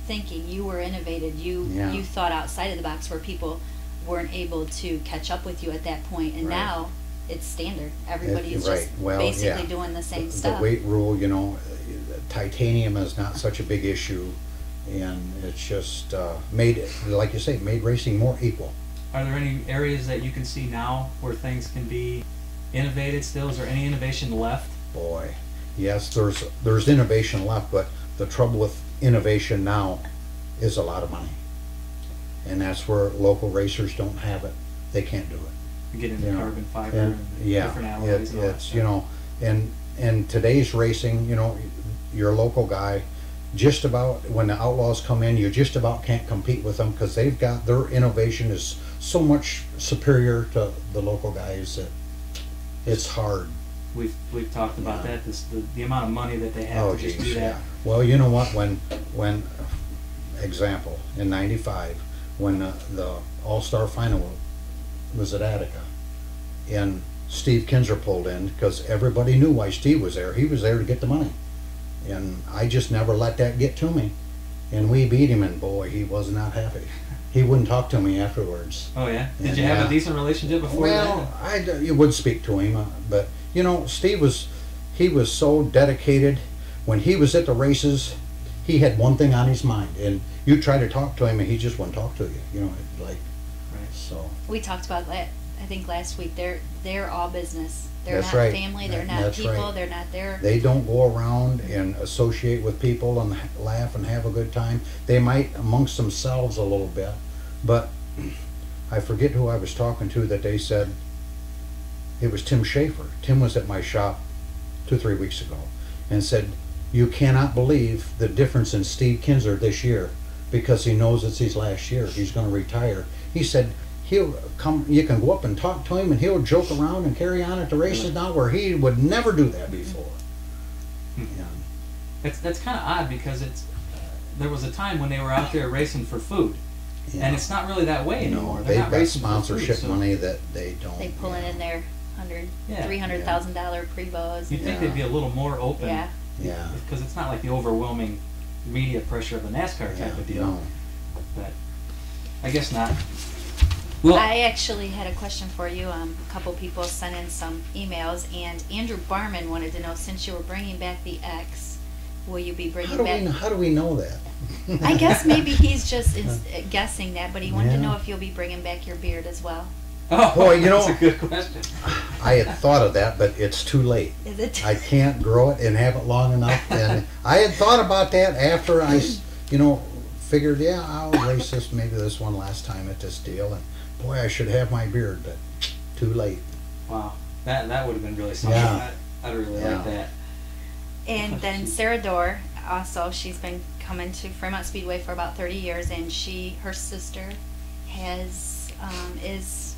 thinking. You were innovative. Yeah. You thought outside of the box where people weren't able to catch up with you at that point, and Right. now it's standard. Everybody's Right. just Well, basically yeah. doing the same The stuff. weight rule, you know, titanium is not such a big issue, and it's just made it, like you say, made racing more equal. Are there any areas that you can see now where things can be innovated still? Is there any innovation left? Boy, yes, there's innovation left, but the trouble with innovation now is a lot of money, and that's where local racers don't have it. They can't do it. You get into You know, carbon fiber and and different alloys and all that it's stuff. you know, and today's racing, you know, your local guy, just about when the outlaws come in, you just about can't compete with them because they've got their innovation is so much superior to the local guys that it's hard we've talked about that. The amount of money that they have to just do that. Yeah. Well, you know what? When example in '95, when the All-Star Final was at Attica, and Steve Kinzer pulled in because everybody knew why Steve was there. He was there to get the money, and I just never let that get to me. And we beat him, and boy, he was not happy. He wouldn't talk to me afterwards. Oh yeah. Did And, you have a decent relationship before well, that? you would speak to him, but you know, Steve was so dedicated. When he was at the races, he had one thing on his mind, and you try to talk to him, and he just wouldn't talk to you. You know, like Right. so. We talked about that, I think, last week. They're all business. They're That's not right. family. They're not That's people. right. They're not there. They don't go around and associate with people and laugh and have a good time. They might amongst themselves a little bit, but I forget who I was talking to that they said it was Tim Schaefer. Tim was at my shop 2-3 weeks ago and said, "You cannot believe the difference in Steve Kinzer this year because he knows it's his last year. He's going to retire." He said, "He'll come. You can go up and talk to him, and he'll joke around and carry on at the races now, where he would never do that before." Yeah. That's kind of odd because there was a time when they were out there racing for food, Yeah. and it's not really that way anymore. No, They're they've not got racing for sponsorship food, so money that they don't. They pull in their Yeah. $300,000 Prevos. You'd think Yeah. they'd be a little more open. Yeah. Yeah. Because it's not like the overwhelming media pressure of a NASCAR type of deal. No. But I guess not. Well, I actually had a question for you. A couple people sent in some emails, and Andrew Barman wanted to know, since you were bringing back the X, will you be bringing back... How do we know that? I guess maybe he's just guessing that, but he wanted to Yeah. know if you'll be bringing back your beard as well. oh, Boy, you that's know- a good question. I had thought of that, but it's too late. Is it? I can't grow it and have it long enough. And I had thought about that after I, figured, yeah, I'll race this one last time at this deal. And boy, I should have my beard, but too late. Wow, that would have been really something. Yeah. I'd really Yeah. like that. And then Sarah Dorr, also, she's been coming to Fremont Speedway for about 30 years, and her sister is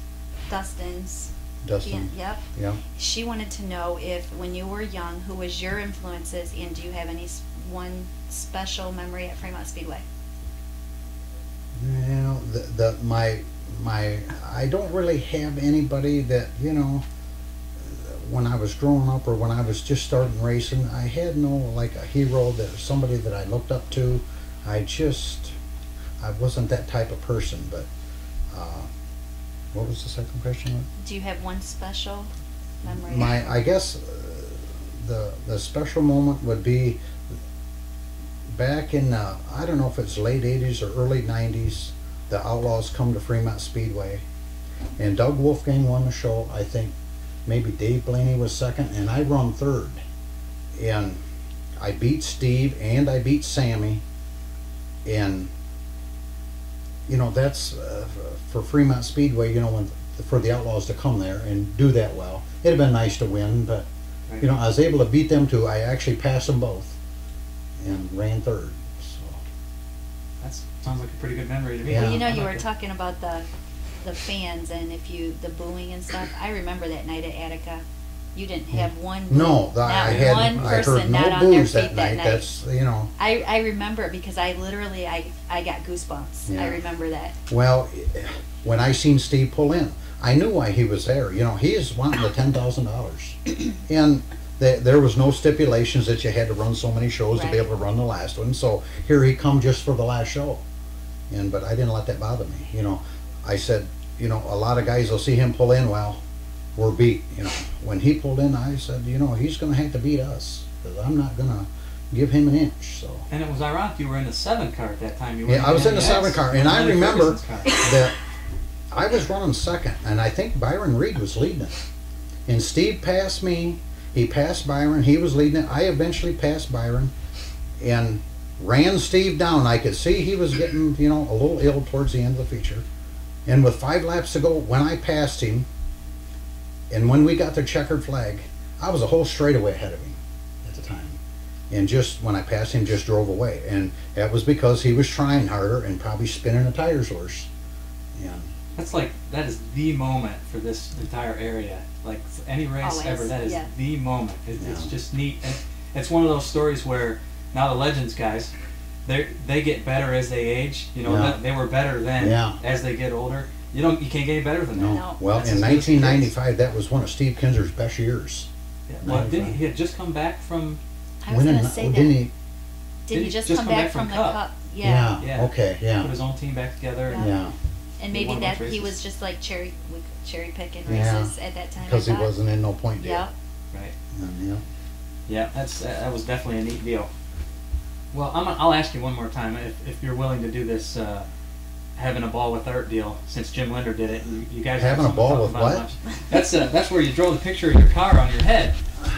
Dustin's. Dustin. Yep. Yeah. She wanted to know if, when you were young, who was your influences, and do you have one special memory at Fremont Speedway? Well, I don't really have anybody that, when I was growing up or when I was just starting racing, I had no, like, a hero, somebody that I looked up to. I wasn't that type of person, but, what was the second question? Do you have one special memory? I guess the special moment would be back in, I don't know if it's late 80s or early 90s, the Outlaws come to Fremont Speedway, and Doug Wolfgang won the show. I think maybe Dave Blaney was second, and I run third. And I beat Steve, and I beat Sammy, and that's for Fremont Speedway, for the Outlaws to come there and do that well. It'd have been nice to win, but, Right. I was able to beat them too. I actually passed them both and ran third. So. That sounds like a pretty good memory to me. Yeah. Well, I you like were it. talking about the fans and the booing and stuff. I remember that night at Attica. You didn't have one boo. No, not one I person heard not no on their boos feet that that night. night. That's, I remember it because I literally I got goosebumps. Yeah. I remember that. well, when I seen Steve pull in, I knew why he was there. He is wanting the $10,000. And there was no stipulations that you had to run so many shows to be Right. able to run the last one. So here he come just for the last show. But I didn't let that bother me. I said, a lot of guys will see him pull in, well, we're beat. When he pulled in, I said, he's going to have to beat us because I'm not going to give him an inch. So. And it was ironic you were in the 7 car at that time. You Yeah, I was in the X. 7 car, and I Lenny remember Ferguson's car. that I was running second, and I think Byron Reed was leading it. And Steve passed me. He passed Byron. He was leading it. I eventually passed Byron and ran Steve down. I could see he was getting, a little ill towards the end of the feature. And with 5 laps to go, when I passed him, and when we got the checkered flag, I was a whole straightaway ahead of him at the time. And just when I passed him, just drove away. And that was because he was trying harder and probably spinning the tires worse. And that is the moment for this entire area. Like any race Always, ever, that is yeah. the moment. It's Yeah. just neat. And it's one of those stories where now the Legends guys, they get better as they age. You know, Yeah. they were better then. Yeah. As they get older, you can't get any better than that. No. Well, That's in as good as it 1995, that was one of Steve Kinser's best years. Yeah. Well, 95. he had just come back from? I was going to say didn't that. he? Did he just come back from the cup? Yeah. Yeah. Okay. Yeah. Put his own team back together. Yeah. Yeah. And He maybe won a bunch that of he races. was just like cherry picking Yeah. races at that time. Because I he thought. wasn't in no point deal. Yeah. Right. Yeah. Yeah, that was definitely a neat deal. Well, I'll ask you one more time if you're willing to do this having a ball with art deal, since Jim Linder did it. You guys have Having a something to ball talk with about what? much. That's where you draw the picture of your car on your head.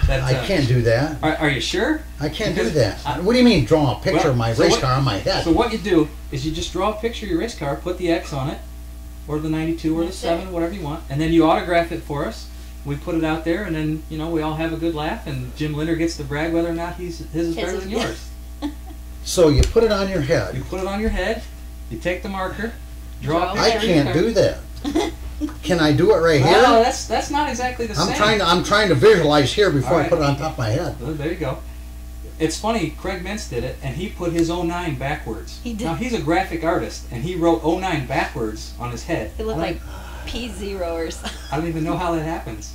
That, I can't do that. Are you sure? I can't do Because that. What do you mean, draw a picture Well, of my so race what- car on my head? So what you do is you just draw a picture of your race car, put the X on it, or the 92 or the That's 7, it. whatever you want, and then you autograph it for us. We put it out there, and then we all have a good laugh, and Jim Linder gets to brag whether or not his is better is- than yours. So you put it on your head. You put it on your head, you take the marker, draw a Draw picture I of your can't car. do that. Can I do it right here? Well, that's not exactly the same. I'm trying to visualize here before All I right. put it on top of my head. Well, there you go. It's funny, Craig Mintz did it, and he put his 09 backwards. He did. Now, he's a graphic artist, and he wrote 09 backwards on his head. It looked I like P0 or something. I don't even know how that happens.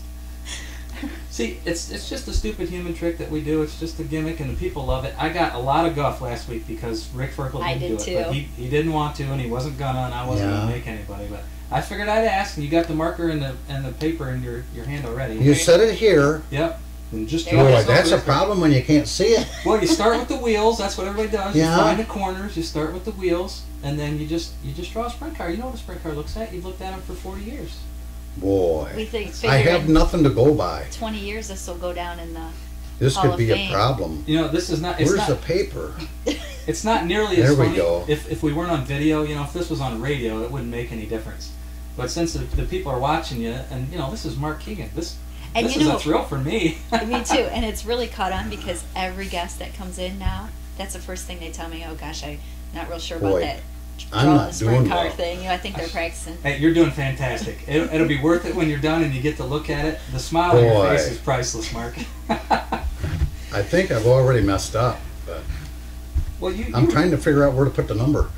See, it's just a stupid human trick that we do. It's just a gimmick, and the people love it. I got a lot of guff last week because Rick Ferkel I didn't did do it. But too. he didn't want to, and he wasn't gonna, and I wasn't Yeah. gonna make anybody. But I figured I'd ask, and you got the marker and the paper in your hand already. You set it here. Yep. And just There draw you Boy, go. this that's a over there. problem when you can't see it. Well, you start with the wheels. That's what everybody does. Yeah. You find the corners. You start with the wheels, and then you just draw a sprint car. You know what a sprint car looks like. You've looked at them for 40 years. We Boy, think I have figuring nothing to go by. 20 years this will go down in the. This Hall could of be a Fame. problem. This is not. It's Where's not. the paper? It's not nearly as There we funny. go. If we weren't on video, if this was on radio, it wouldn't make any difference. But since the people are watching you, and this is Mark Keegan. This And is you know, a thrill for me. me too. And it's really caught on because every guest that comes in now, that's the first thing they tell me. Oh gosh, I'm not real sure about Boy, that. I'm draw not the sprint doing car well. thing. I think they're practicing. Hey, you're doing fantastic. It'll be worth it when you're done and you get to look at it. The smile on your Boy. face is priceless, Mark. I think I've already messed up, but Well, I'm trying to figure out where to put the number.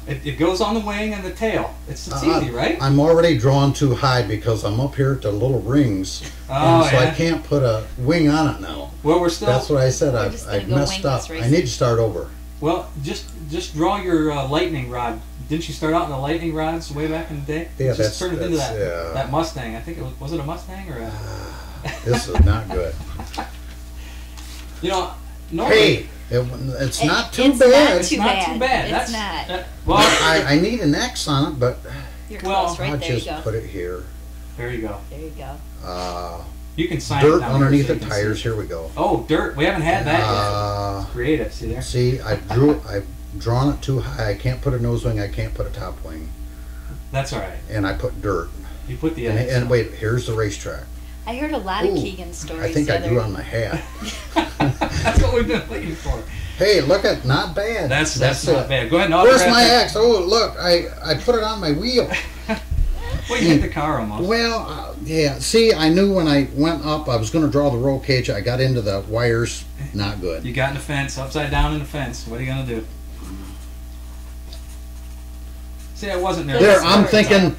It goes on the wing and the tail. It's easy, right? I'm already drawn too high because I'm up here at the little rings, Oh, and so I yeah. can't put a wing on it now. Well, we're still. That's what I said. We're just I've gonna go messed up. wingless I racing. need to start over. Well, just draw your lightning rod. Didn't you start out in the lightning rods way back in the day? Yeah, just turn it into that's- that Mustang. I think was it a Mustang or a? This is not good. Normally, Hey, it's not too It's bad. not it's too not bad. too bad. It's That's, not. well, I need an X on it, but You're Well, close, right I'll there. You just go. put it here. there you go. There you go. You can sign it Dirt down underneath here the so you can tires. see. Here we go. Oh, dirt. We haven't had that yet. Creative. See there? See, I've drawn it too high. I can't put a nose wing. I can't put a top wing, That's all right. and I put dirt. You put the And wait, here's the racetrack. I heard a lot of Ooh, Keegan stories. I think the I other- drew on my hat. That's what we've been waiting for. Hey, look at not bad. That's it. not bad. Go ahead and Where's autograph my it. X? Oh, look, I put it on my wheel. Well, you hit the car almost. Well, yeah. See, I knew when I went up, I was going to draw the roll cage. I got into the wires. Not good. You got in the fence, upside down in the fence. What are you gonna do? See, I wasn't there. There, Sorry.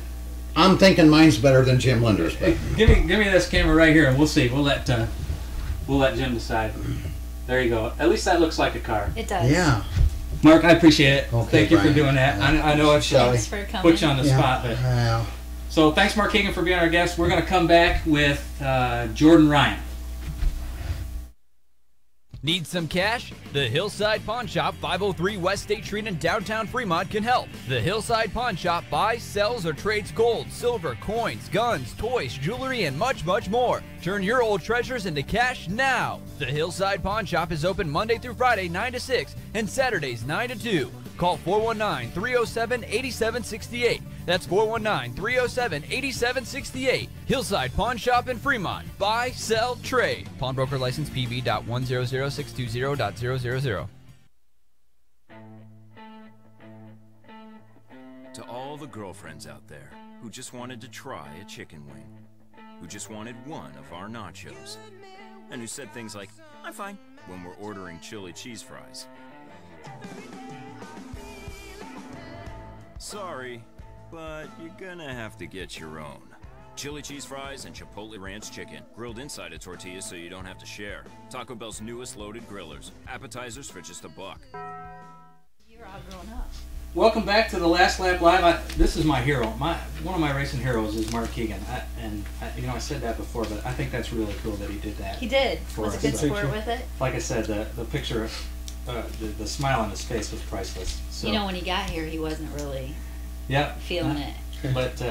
I'm thinking mine's better than Jim Linder's. But Give me this camera right here, and we'll see. We'll let Jim decide. There you go. At least that looks like a car. It does. yeah. Mark, I appreciate it. Okay, Thank you for Brian. doing that. I know it's Thanks for coming. put you on the Yeah. spot, but Well, so thanks, Mark Keegan, for being our guest. We're gonna come back with Jordan Ryan. Need some cash? The Hillside Pawn Shop, 503 West State Street in downtown Fremont can help. The Hillside Pawn Shop buys, sells, or trades gold, silver, coins, guns, toys, jewelry, and much, much more. Turn your old treasures into cash now. The Hillside Pawn Shop is open Monday through Friday, 9 to 6, and Saturdays, 9 to 2. Call 419-307-8768. That's 419-307-8768. Hillside Pawn Shop in Fremont. Buy, sell, trade. Pawnbroker license PV.100620.000. To all the girlfriends out there who just wanted to try a chicken wing, who just wanted one of our nachos, and who said things like, "I'm fine," when we're ordering chili cheese fries. Sorry, but you're gonna have to get your own. Chili cheese fries and Chipotle Ranch chicken, grilled inside a tortilla so you don't have to share. Taco Bell's newest loaded grillers. Appetizers for just $1. You're all grown up. Welcome back to the Last Lap Live. This is my hero. One of my racing heroes is Mark Keegan. I said that before, but I think that's really cool that he did that. He did. Was a good us. sport with it. Like I said, the picture, the smile on his face was priceless. So, When he got here, he wasn't really yep, feeling it. But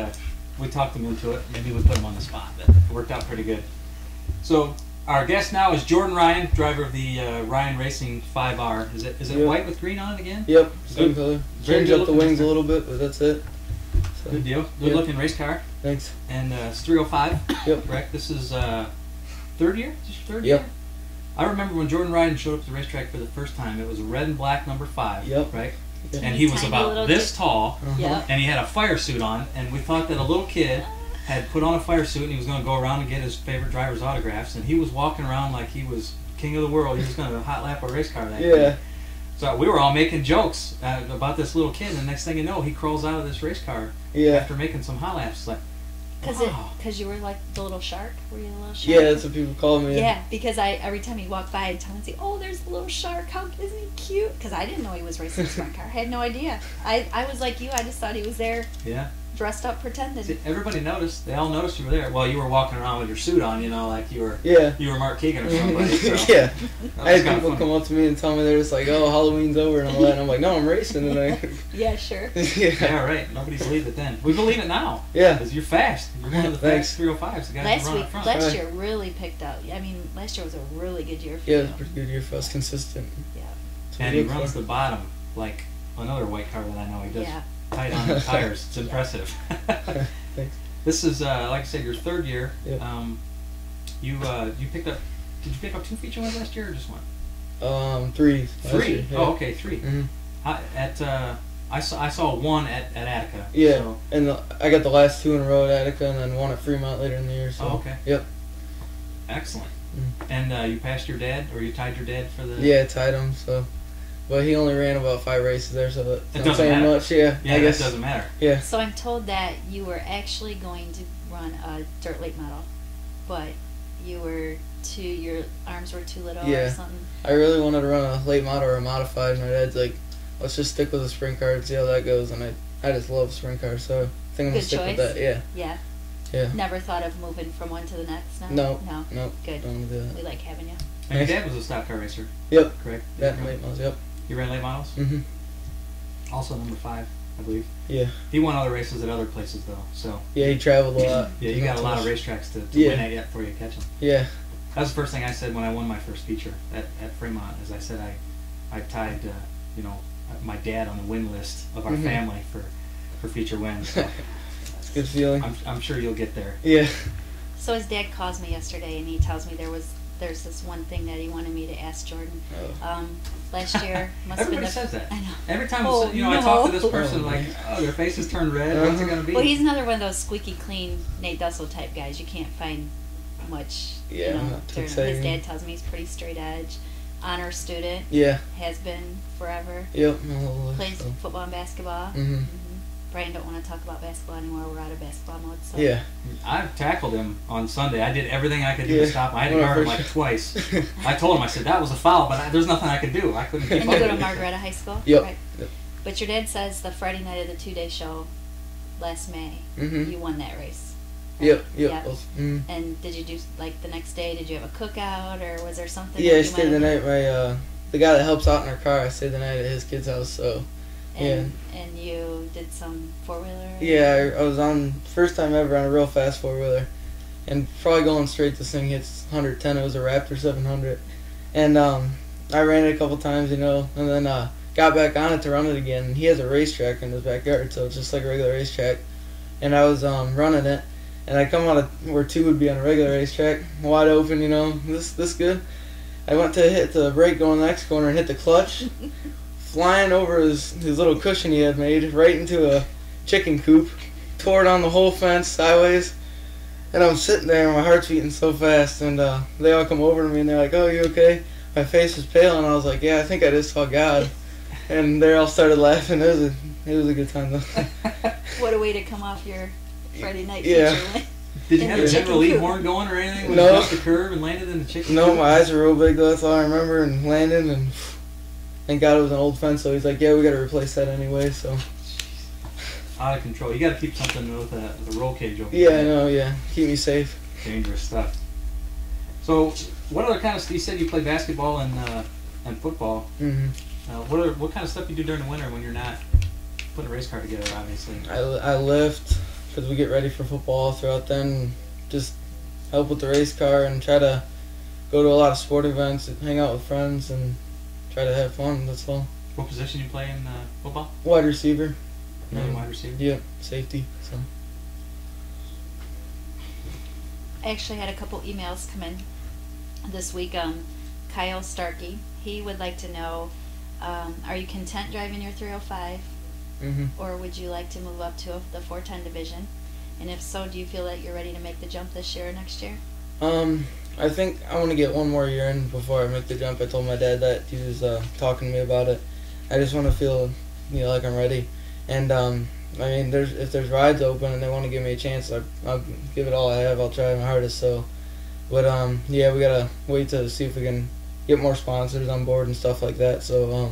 we talked him into it. Maybe we put him on the spot, but it worked out pretty good. So our guest now is Jordan Ryan, driver of the Ryan Racing 5R. Is it Yep. white with green on it again? Yep, same color. Very Change good up the looking wings a car. little bit, but that's it. So, Good deal. Good yeah. looking race car. Thanks. And it's 305. Yep. Correct. This is third year. Is this your third Yep. year? I remember when Jordan Ryan showed up at the racetrack for the first time. It was red and black number 5. Yep. Right. Yep. And he was Tiny about little this kid. tall, Yep. and he had a fire suit on. And we thought that a little kid had put on a fire suit and he was going to go around and get his favorite driver's autographs. And he was walking around like he was king of the world. He was going to hot lap a race car that day. Yeah. So we were all making jokes about this little kid, and the next thing you know, he crawls out of this race car Yeah. after making some hot laps. It's like, wow. Because you were like the little shark. Were you the little shark? Yeah, that's what people call me. Yeah, because every time he walked by, I'd tell him, "Oh, there's the little shark. How isn't he cute?" Because I didn't know he was racing a sprint car. I had no idea. I was like you. I just thought he was there, Yeah. dressed up, pretending. See, everybody noticed. They all noticed you were there. Well, you were walking around with your suit on, like you were Mark Keegan or somebody. So. Yeah. That I was had kinda people funny. come up to me and tell me they're just like, "Oh, Halloween's over" and all that. And I'm like, "No, I'm racing tonight." Yeah, sure. Yeah. Yeah, right. Nobody believed it then. We believe it now. Yeah. Because you're fast. You're one of the Thanks. fast 305s. The guys who run up front. Last year really picked up. I mean, last year was a really good year for Yeah, you. it was a pretty good year for us, consistent. Yeah. That's what And we he look runs for. the bottom like another white car that I know. He does Yeah. tight on the tires. It's impressive. Thanks. This is, like I said, your third year. Yep. You picked up. Did you pick up 2 feature wins last year or just one? 3. last 3. year, yeah. Oh, okay, 3. Mhm. I saw 1 at Attica. Yeah, So, and I got the last 2 in a row at Attica, and then 1 at Fremont later in the year. So. Oh, okay. Yep. excellent. Mm. And you passed your dad, or you tied your dad for the. Yeah, I tied him. So, but he only ran about 5 races there, so that's It not doesn't saying matter. much. Yeah, Yeah, I guess. that doesn't matter. Yeah. So I'm told that you were actually going to run a dirt late model, but your arms were too little or Yeah. something. I really wanted to run a late model or a modified. My dad's like, "Let's just stick with a sprint car and see how that goes." And I just love sprint cars, so I think I'm gonna Good stick choice. with that. Yeah. Yeah. Yeah. Never thought of moving from one to the next. No. No. No. No. Good. Don't wanna do that. We like having you. And your dad was a stock car racer, Yep. correct? That and late models. Yep. You ran late models? Mhm. Also number 5, I believe. Yeah. He won other races at other places though, so Yeah, he traveled a lot. yeah, you got a lot of racetracks to Yeah. win at yet before you catch him. Yeah. That was the first thing I said when I won my first feature at Fremont. As I said, I tied my dad on the win list of our Mhm. family for feature wins. So It's a good feeling. I'm sure you'll get there. Yeah. So his dad calls me yesterday and he tells me there's this one thing that he wanted me to ask Jordan. Oh. Last year must have been Everybody the, says that. I know. Every time Oh, I talk to this no. person, Oh, like, man. oh, their faces turn red. What's it gonna be? Well, he's another one of those squeaky clean Nate Dussel type guys. You can't find much. Yeah, not too during- his exciting. dad tells me he's pretty straight edge, honor student, Yeah. has been forever. Yep. My whole life, Plays so. football and basketball. Mhm. Brian don't want to talk about basketball anymore. We're out of basketball mode. So. Yeah. I tackled him on Sunday. I did everything I could do Yeah. to stop him. I had to Well, guard him for like sure. twice. I told him, I said, that was a foul, but there's nothing I could do. I couldn't keep And up you go with to it. Margaretta High School. Yep. Right. Yep. But your dad says the Friday night of the 2-day show last May, Mhm. you won that race. Yep. Yep. Yeah. Both. Mhm. And did you do like the next day? Did you have a cookout or was there something? Yeah, that I you stayed the wanted night. The guy that helps out in our car, I stayed the night at his kid's house. So to- And you did some 4-wheeler. yeah, I was on first time ever on a real fast 4-wheeler, and probably going straight. This thing hits 110. It was a Raptor 700, and I ran it a couple times, and then got back on it to run it again. And he has a racetrack in his backyard, so it's just like a regular racetrack. And I was running it, and I come out of where 2 would be on a regular racetrack, wide open, this good. I went to hit the brake going the next corner and hit the clutch, flying over his little cushion he had made right into chicken coop, tore down the whole fence sideways. And I'm sitting there, and my heart's beating so fast, and they all come over to me, and they're like, "Oh, you okay?" My face was pale, and I was like, "Yeah, I think I just saw God." And they all started laughing. It was a good time, though. What a way to come off your Friday night Yeah. feature. Did you In have the a General Lee chicken horn going or anything when No. you crossed the curb and landed in the chicken No, coop? my eyes were real big, though. That's all I remember, and landing, and thank God it was an old fence, so he's like, "Yeah, we got to replace that anyway," so. Out of control. You got to keep something with a roll cage over Yeah, there. I know, yeah. Keep me safe. Dangerous stuff. So, what other kind of stuff? You said you play basketball and football. hmm What kind of stuff you do during the winter when you're not putting a race car together? Obviously. I lift because we get ready for football throughout then. Just help with the race car and try to go to a lot of sport events, and hang out with friends, and try to have fun. That's all. What position you play in football? Wide receiver. Another wide receiver. Yeah, safety. So. I actually had a couple emails come in this week. Kyle Starkey, he would like to know, are you content driving your 305, Mhm. or would you like to move up to the 410 division? And if so, do you feel that you're ready to make the jump this year or next year? I think I want to get one more year in before I make the jump. I told my dad that. He was talking to me about it. I just want to feel, like I'm ready. And I mean, if there's rides open and they want to give me a chance, I'll give it all I have. I'll try my hardest. So, but yeah, we gotta wait to see if we can get more sponsors on board and stuff like that. So,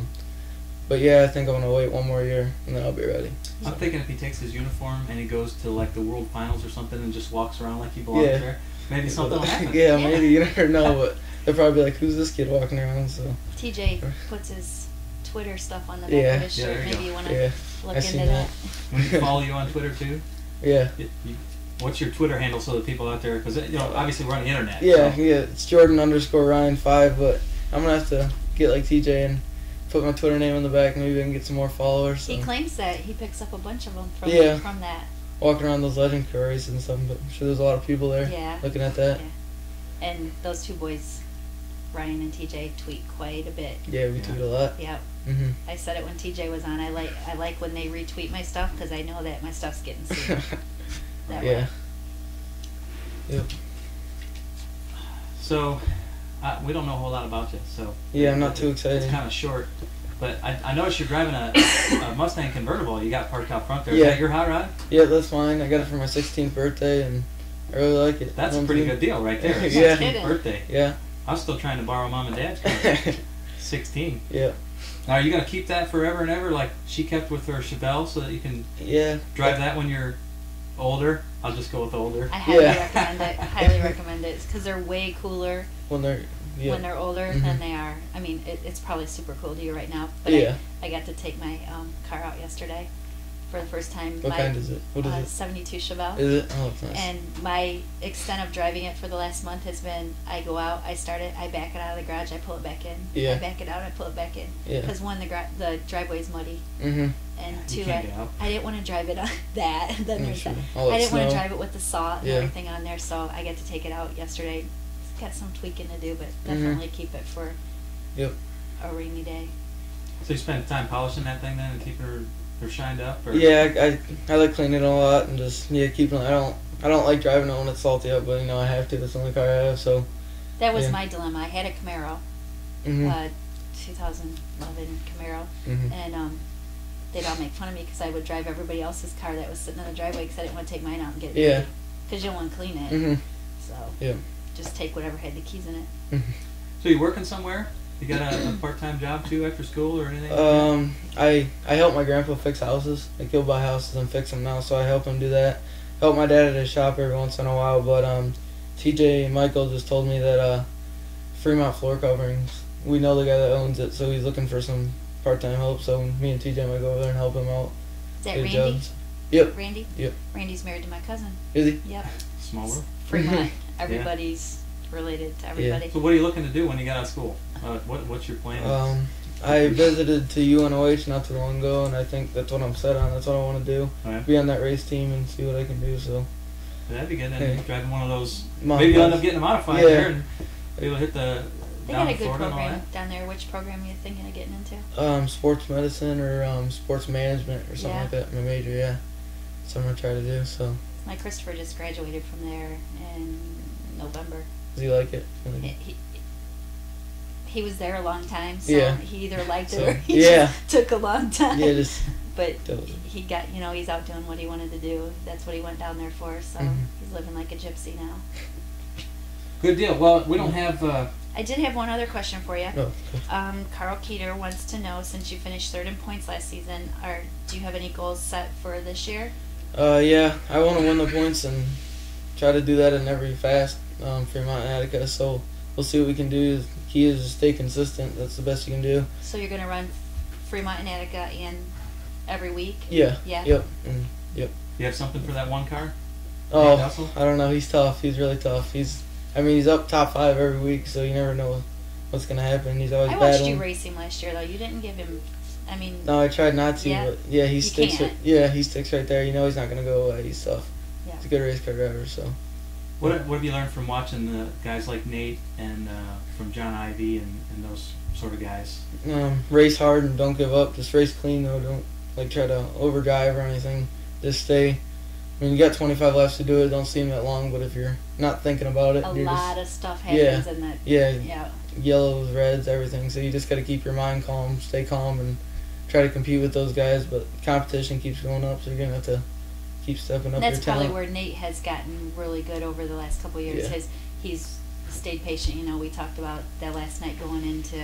but yeah, I think I'm gonna wait one more year and then I'll be ready. I'm thinking if he takes his uniform and he goes to like the World Finals or something and just walks around like he belongs Yeah. there, maybe something will happen. Yeah, maybe, you never know. But they'll probably be like, "Who's this kid walking around?" So. TJ puts his Twitter stuff on the back Yeah. of his Yeah, shirt. there you Maybe go. you want to Yeah, look I into seen that. When you follow you on Twitter too, Yeah. what's your Twitter handle so that people out there, because obviously we're on the internet. Yeah, so- yeah, it's Jordan_Ryan5, but I'm gonna have to get like TJ and put my Twitter name on the back. Maybe I can get some more followers. He So. claims that he picks up a bunch of them from Yeah. from that. Walking around those legend car races and stuff, but I'm sure there's a lot of people there Yeah. looking at that. Yeah. And those two boys, Ryan and TJ, tweet quite a bit. Yeah, we tweet a lot. Yep. Mhm. I said it when TJ was on. I like when they retweet my stuff because I know that my stuff's getting seen that Yeah. way. Yep. So, we don't know a whole lot about you, so. Yeah, I'm not too excited. It's kind of short, but I noticed you're driving a Mustang convertible. You got parked out front there. Yeah. Is that your hot rod? Yeah, that's fine. I got it for my 16th birthday, and I really like it. That's a pretty good deal right there. It's Yeah. 16th birthday. Yeah. I'm still trying to borrow mom and dad's car. 16. Yeah. Now, are you gonna keep that forever and ever, like she kept with her Chevelle, so that you can Yeah. drive that when you're older? I'll just go with older. I highly Yeah. recommend it. Highly recommend it because they're way cooler When they're when they're older than Mhm. they are. I mean, it's probably super cool to you right now. But Yeah. I got to take my car out yesterday for the first time. What my, kind is it? What is it? 72 Chevelle. Is it? Oh, it's nice. And my extent of driving it for the last month has been: I go out, I start it, I back it out of the garage, I pull it back in. Yeah. I back it out, I pull it back in. Yeah. Because one, the driveway is muddy, Mhm. and You two, can't get out. I didn't want to drive it on that. Then Yeah, there's sure. that. All that I didn't want to snow. drive it with the salt and Yeah. everything on there, so I get to take it out yesterday. It's got some tweaking to do, but definitely keep it for Yep. a rainy day. So you spend time polishing that thing then and keeping her shined up? Or? Yeah, I like cleaning it a lot and just keeping. I don't like driving it when it's salty up, but I have to. That's the only car I have. So. That was Yeah. my dilemma. I had a Camaro, Mhm. 2011 Camaro, Mhm. and they'd all make fun of me because I would drive everybody else's car that was sitting in the driveway because I didn't want to take mine out and get it. Yeah. Because you don't want to clean it. Mhm. So Yeah. just take whatever had the keys in it. Mhm. So you working somewhere? You got a part-time job too after school or anything? Like I help my grandpa fix houses. Like he'll buy houses and fix them now, so I help him do that. Help my dad at his shop every once in a while, but TJ Michael just told me that Fremont Floor Coverings, we know the guy that owns it, so he's looking for some part-time help. So me and TJ might go over there and help him out. Is that Get Randy? jobs. Yep. Randy? Yep. Randy's married to my cousin. Is he? Yep. Small world. Fremont. Everybody's related to everybody. So what are you looking to do when you get out of school? What's your plan? I visited to UNOH not too long ago, and I think that's what I'm set on. That's what I want to do. Oh, yeah? Be on that race team and see what I can do. So. That'd be good. And Hey. driving one of those. Modifieds. Maybe you'll end up getting a modified Yeah. there and be able to hit the They down got a in good Florida and all program that. down there. Which program are you thinking of getting into? Sports medicine or sports management or something Yeah. like that. My major, yeah. that's what I'm gonna try to do. So, My Christopher just graduated from there in November. does he like it? He was there a long time, so Yeah. he either liked it So, or he yeah. just took a long time. Yeah, just But Totally. he got, he's out doing what he wanted to do. That's what he went down there for. So Mhm. he's living like a gypsy now. Good deal. Well, we don't have. I did have one other question for you. oh, Carl Keeter wants to know, since you finished third in points last season, do you have any goals set for this year? yeah, I want to win the points and try to do that in every fast, Fremont and Attica. So we'll see what we can do. The key is to stay consistent. That's the best you can do. So you're going to run Fremont and Attica in every week? Yeah. Yeah. Yep. And, yep. You have something for that one car? Oh, Hustle? I don't know. He's tough. He's really tough. He's up top 5 every week, so you never know what's gonna happen. He's always I watched battling. you race him last year, though. You didn't give him. No, I tried not to, Yeah? but yeah, he You sticks. can't. He sticks right there. You know he's not gonna go away. He's tough. Yeah. He's a good race car driver. So What have you learned from watching the guys like Nate and from John Ivy and those sort of guys? race hard and don't give up. Just race clean though. Don't try to overdrive or anything. Just stay. I mean, you got 25 laps to do it. Don't seem that long, but if you're not thinking about it, A you're lot just, of stuff happens in that. yeah, Yeah. yellows, reds, everything. So you just got to keep your mind calm, stay calm, and try to compete with those guys. But competition keeps going up, so you're gonna have to keep stepping up And that's your probably talent. where Nate has gotten really good over the last couple of years. Yeah. He's stayed patient. We talked about that last night going into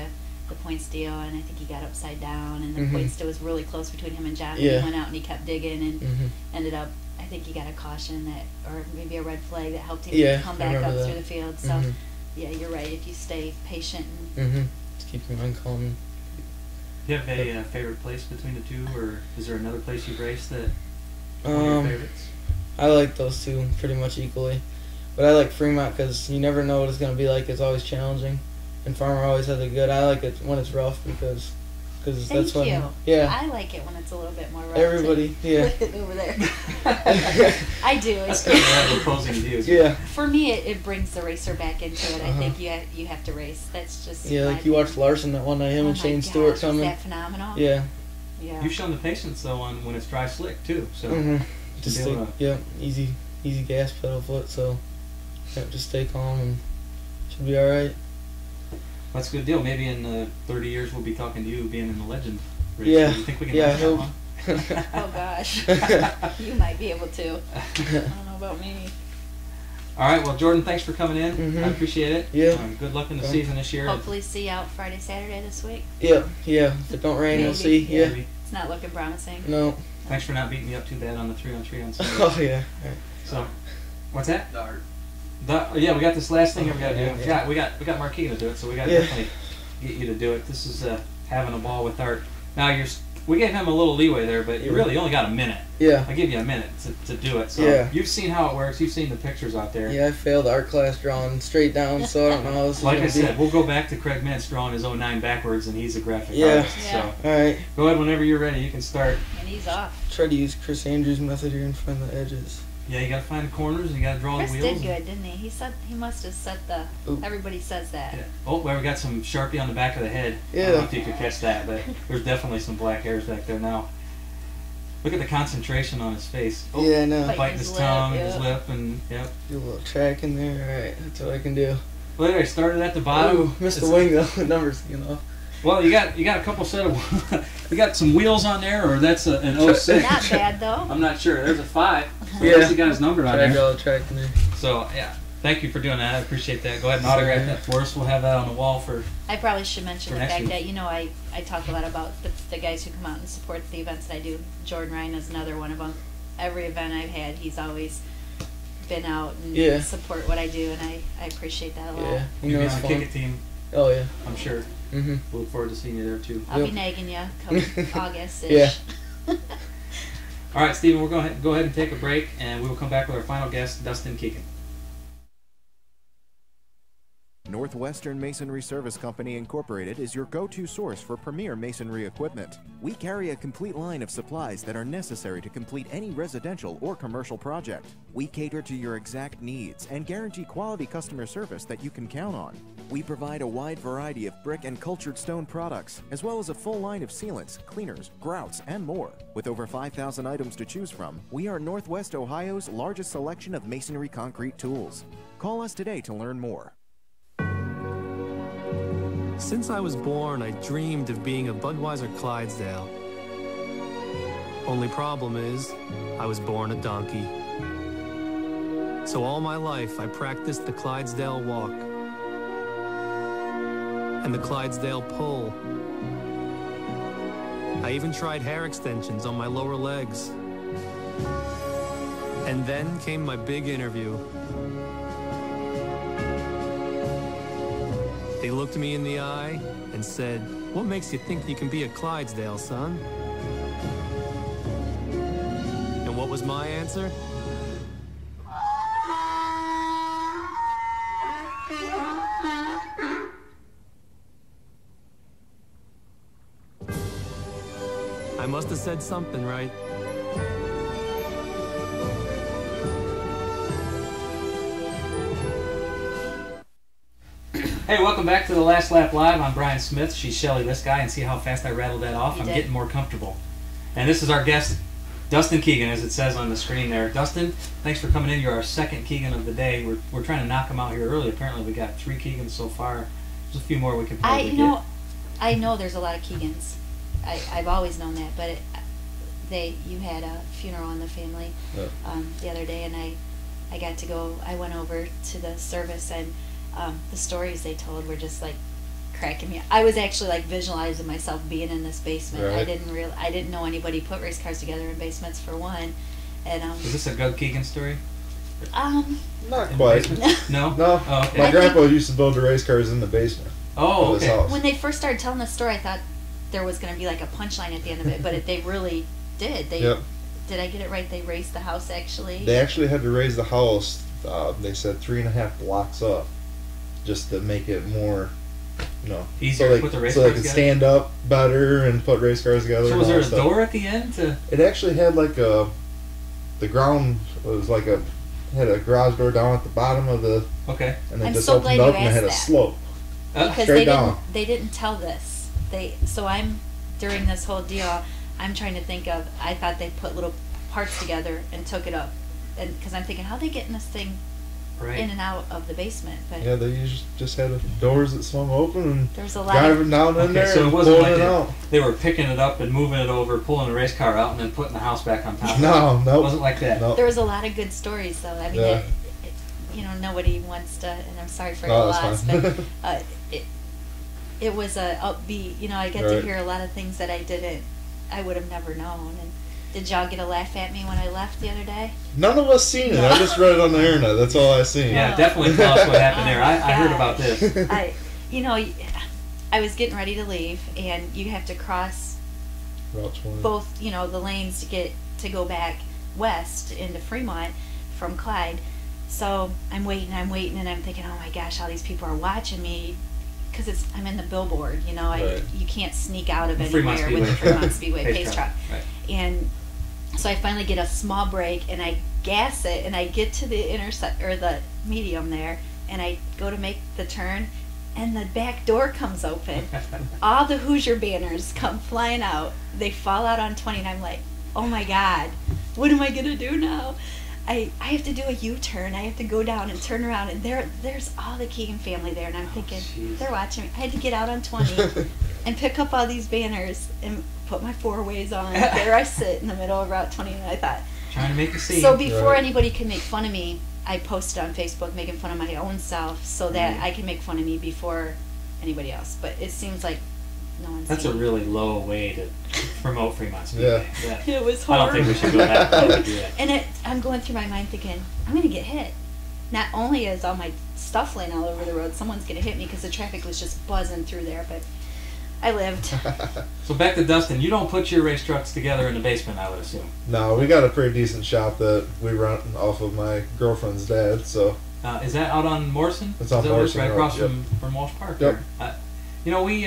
the points deal, and I think he got upside down, and the Mhm. points deal was really close between him and John. Yeah. He went out and he kept digging, and Mhm. ended up, I think he got a caution or maybe a red flag that helped him Yeah, come I back up remember through that. the field. So, Mhm. yeah, you're right. If you stay patient and Mhm. Just keep your mind calm. Do you have a favorite place between the two, or is there another place you've raced that one of your favorites? I like those two pretty much equally, but I like Fremont because you never know what it's gonna be like. It's always challenging, and Farmer always has it good. I like it when it's rough because that's Thank when you. yeah. I like it when it's a little bit more rough. Everybody, yeah. Over there. I do. That's It's because we have opposing views. Yeah, For me, it brings the racer back into it. I Uh-huh. think you have to race. That's just yeah. my Like you watched opinion. Larson that one night, him Oh and my Shane gosh, Stewart was coming. that phenomenal? Yeah. Yeah. You've shown the patience though on when it's dry slick too. So Mhm. Just be stay, able to- yeah, easy gas pedal foot. So yeah, just stay calm and should be all right. that's a good deal. Maybe in 30 years we'll be talking to you being in the Legend race. Yeah. Do you think we can Yeah, match I that hope. one? Oh gosh. You might be able to. I don't know about me. All right. Well, Jordan, thanks for coming in. Mhm. I appreciate it. Yeah. Good luck in the Yeah. season this year. Hopefully see you out Friday, Saturday this week. Yeah. If it don't rain, we'll Maybe. see. Yeah. Maybe. It's not looking promising. No. Thanks for not beating me up too bad on the 3-on-3 on Sunday. Oh yeah. All right. So, what's that? Yeah, we got this last thing we got to do. Yeah. We got Mark Keegan to do it, so we got to Yeah. definitely get you to do it. This is having a ball with art. Now we gave him a little leeway there, but you really only got a minute. Yeah. I give you a minute to do it. So Yeah. you've seen how it works. You've seen the pictures out there. Yeah, I failed art class drawing straight down, so I don't know how this is Like I gonna said, we'll go back to Craig Mintz drawing his 09 backwards, and he's a graphic Yeah. artist. Yeah. So be. All right. go ahead whenever you're ready. You can start. And he's off. Try to use Chris Andrews' method here and find the edges. Yeah, you got to find the corners, and you got to draw Chris the wheels. did good, didn't he? He must have set the. Ooh. Everybody says that. Yeah. Oh, well, we got some Sharpie on the back of the head. I don't know Yeah. if you could catch that, but there's definitely some black hairs back there now. Look at the concentration on his face. Oh, Yeah, I know. Bite biting his his lip, tongue and yeah. his lip, and yep. Do a little track in there. All right, that's what I can do. Well, anyway, started at the bottom. Ooh, missed the It's- wing though. Numbers, Well, you got a couple set of. We got some wheels on there, or that's an 06. Not bad though. I'm not sure. There's a 5. So Yeah. at least he got his number on Try to there. draw a track in there. So yeah, thank you for doing that. I appreciate that. Go ahead and autograph that for us. We'll have that on the wall for. I probably should mention For the next fact week. that I talk a lot about the guys who come out and support the events that I do. Jordan Ryan is another one of them. Every event I've had, he's always been out and Yeah. support what I do, and I appreciate that a lot. Yeah, You'll be it's on the fun. Kick It team, Oh yeah. I'm sure. Mhm. We'll look forward to seeing you there too. I'll be Yep. nagging you come August-ish. Yeah. All right, Stephen, we're going to go ahead and take a break, and we will come back with our final guest, Dustin Keegan. Northwestern Masonry Service Company Incorporated is your go-to source for premier masonry equipment. We carry a complete line of supplies that are necessary to complete any residential or commercial project. We cater to your exact needs and guarantee quality customer service that you can count on. We provide a wide variety of brick and cultured stone products, as well as a full line of sealants, cleaners, grouts, and more. With over 5,000 items to choose from, we are Northwest Ohio's largest selection of masonry concrete tools. Call us today to learn more. Since I was born, I dreamed of being a Budweiser Clydesdale. Only problem is, I was born a donkey. So all my life, I practiced the Clydesdale walk and the Clydesdale pull. I even tried hair extensions on my lower legs. And then came my big interview. They looked me in the eye and said, "What makes you think you can be a Clydesdale, son?" And what was my answer? I must have said something right. Hey, welcome back to the Last Lap Live. I'm Brian Smith. She's Shelly, this guy, and see how fast I rattled that off? I'm getting more comfortable. And this is our guest, Dustin Keegan, as it says on the screen there. Dustin, thanks for coming in. You're our second Keegan of the day. We're trying to knock him out here early. Apparently we got 3 Keegans so far. There's a few more we can probably get. I know there's a lot of Keegans. I've always known that, but you had a funeral in the family the other day, and I got to go. I went over to the service, and the stories they told were just like cracking me. I was actually like visualizing myself being in this basement. Right. I didn't know anybody put race cars together in basements for one. And is this a Doug Keegan story? Not quite. No. No. Oh, okay. My grandpa used to build the race cars in the basement. Oh, of his house. When they first started telling the story, I thought there was going to be like a punchline at the end of it, but they really did. Yep. Did I get it right? They raised the house actually. They actually had to raise the house. They said 3.5 blocks up, just to make it more, easier to put the race so cars they could together? Stand up better and put race cars together. So was there a door at the end? It actually had like the ground was like had a garage door down at the bottom of the. Okay. And then I'm just so opened glad up you and it had asked a slope. Because straight down. They didn't tell this. So I'm during this whole deal, I'm trying to think of. I thought they put little parts together and took it up, and because I'm thinking how they getting this thing in and out of the basement. But yeah, they just had doors that swung open and there's a lot driving down in there. So it and wasn't pulling like it out. they were picking it up and moving it over, pulling the race car out, and then putting the house back on top. No, it wasn't like that. Nope. There was a lot of good stories though. I mean, nobody wants to, and I'm sorry for the loss, but it was a upbeat. I get to hear a lot of things that I would have never known. And did y'all get a laugh at me when I left the other day? None of us seen it. I just read it on the internet. That's all I seen. Yeah, definitely tell us what happened there. I heard about this. I was getting ready to leave, and you have to cross Route 20. both, the lanes to go back west into Fremont from Clyde. So I'm waiting, and I'm thinking, oh my gosh, all these people are watching me. Because I'm in the billboard, you can't sneak out of anywhere with the Fremont Speedway pace truck. Right. And so I finally get a small break, and I gas it, and I get to the the medium there, and I go to make the turn, and the back door comes open. All the Hoosier banners come flying out. They fall out on 20, and I'm like, oh my God, what am I gonna do now? I have to do a U-turn. I have to go down and turn around, and there's all the Keegan family there, and I'm thinking, they're watching me. I had to get out on 20 and pick up all these banners and put my 4-ways on. There I sit in the middle of Route 20, and I thought, trying to make a scene. So before anybody can make fun of me, I posted on Facebook making fun of my own self so that I can make fun of me before anybody else. But it seems like no one's That's seen a really low way to promote Fremont Speedway. Yeah. It was I horrible. don't think we should go that far to do that. And I'm going through my mind thinking, I'm going to get hit. Not only is all my stuff laying all over the road, someone's going to hit me because the traffic was just buzzing through there, but I lived. So back to Dustin, you don't put your race trucks together in the basement, I would assume. No, we got a pretty decent shop that we rent off of my girlfriend's dad, so Is that out on Morrison? It's on Is that where Morrison right Road, across yep. from Walsh Park. Yep. There. You know, we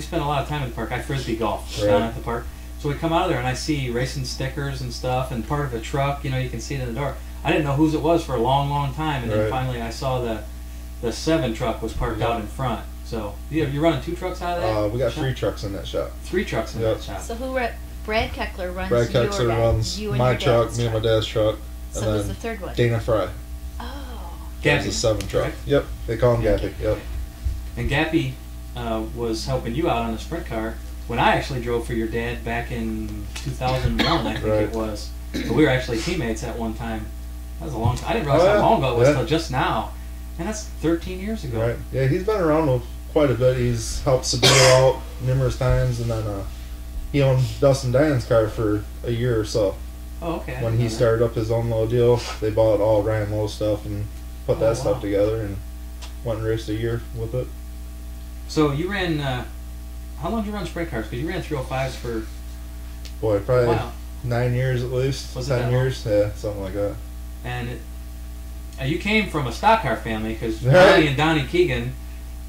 spent a lot of time at the park. I frisbee golf Right. down at the park. So we come out of there and I see racing stickers and stuff and part of a truck. You know, you can see it in the door. I didn't know whose it was for a long, long time, and then Right. finally I saw the 7 truck was parked Yep. out in front. So you're running 2 trucks out of there? We got shop? 3 trucks in that shop. 3 trucks in Yep. that shop. So Brad Keckler runs Brad your Kexler dad, runs you and my your truck, dad's me and my dad's truck, So and who's then the third one? Dana Fry. Oh. That's Gappy. a 7 truck. Correct? Yep, they call him Yeah, Gappy. Yep. And Gappy was helping you out on the sprint car when I actually drove for your dad back in 2001, I think Right. it was. But we were actually teammates at one time. That was a long time. I didn't realize Oh, how yeah. long ago it was Yeah. until just now. And that's 13 years ago. Right. Yeah, he's been around quite a bit. He's helped Sabino out numerous times, and then he owned Dustin Dan's car for a year or so. Oh, okay. I When didn't he know that. started up his own little deal, they bought all Ryan Lowe stuff and put Oh, that wow. stuff together and went and raced a year with it. So you ran, how long did you run sprint cars? Because you ran 305s for Boy, probably Wow. 9 years at least. Was it that 10 years? Yeah, something like that. And you came from a stock car family because Right. Ronnie and Donnie Keegan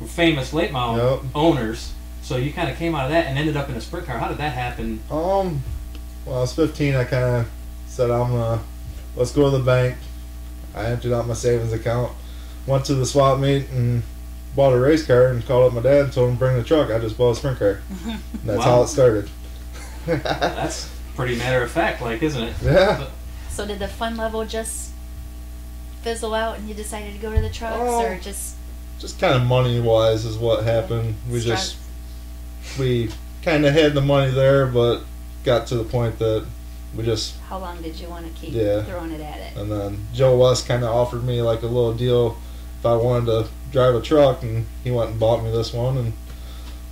were famous late model Yep. owners. So you kind of came out of that and ended up in a sprint car. How did that happen? When I was 15, I kind of said, let's go to the bank. I emptied out my savings account, went to the swap meet and bought a race car and called up my dad and told him to bring the truck. I just bought a sprint car. And that's Wow. how it started. That's pretty matter of fact, like, isn't it? Yeah. So did the fun level just fizzle out and you decided to go to the trucks, or just Just kind of money wise is what happened. We kind of had the money there, but got to the point that we just, how long did you want to keep Yeah. throwing it at it? and then Joe West kind of offered me like a little deal if I wanted to drive a truck, and he went and bought me this one, and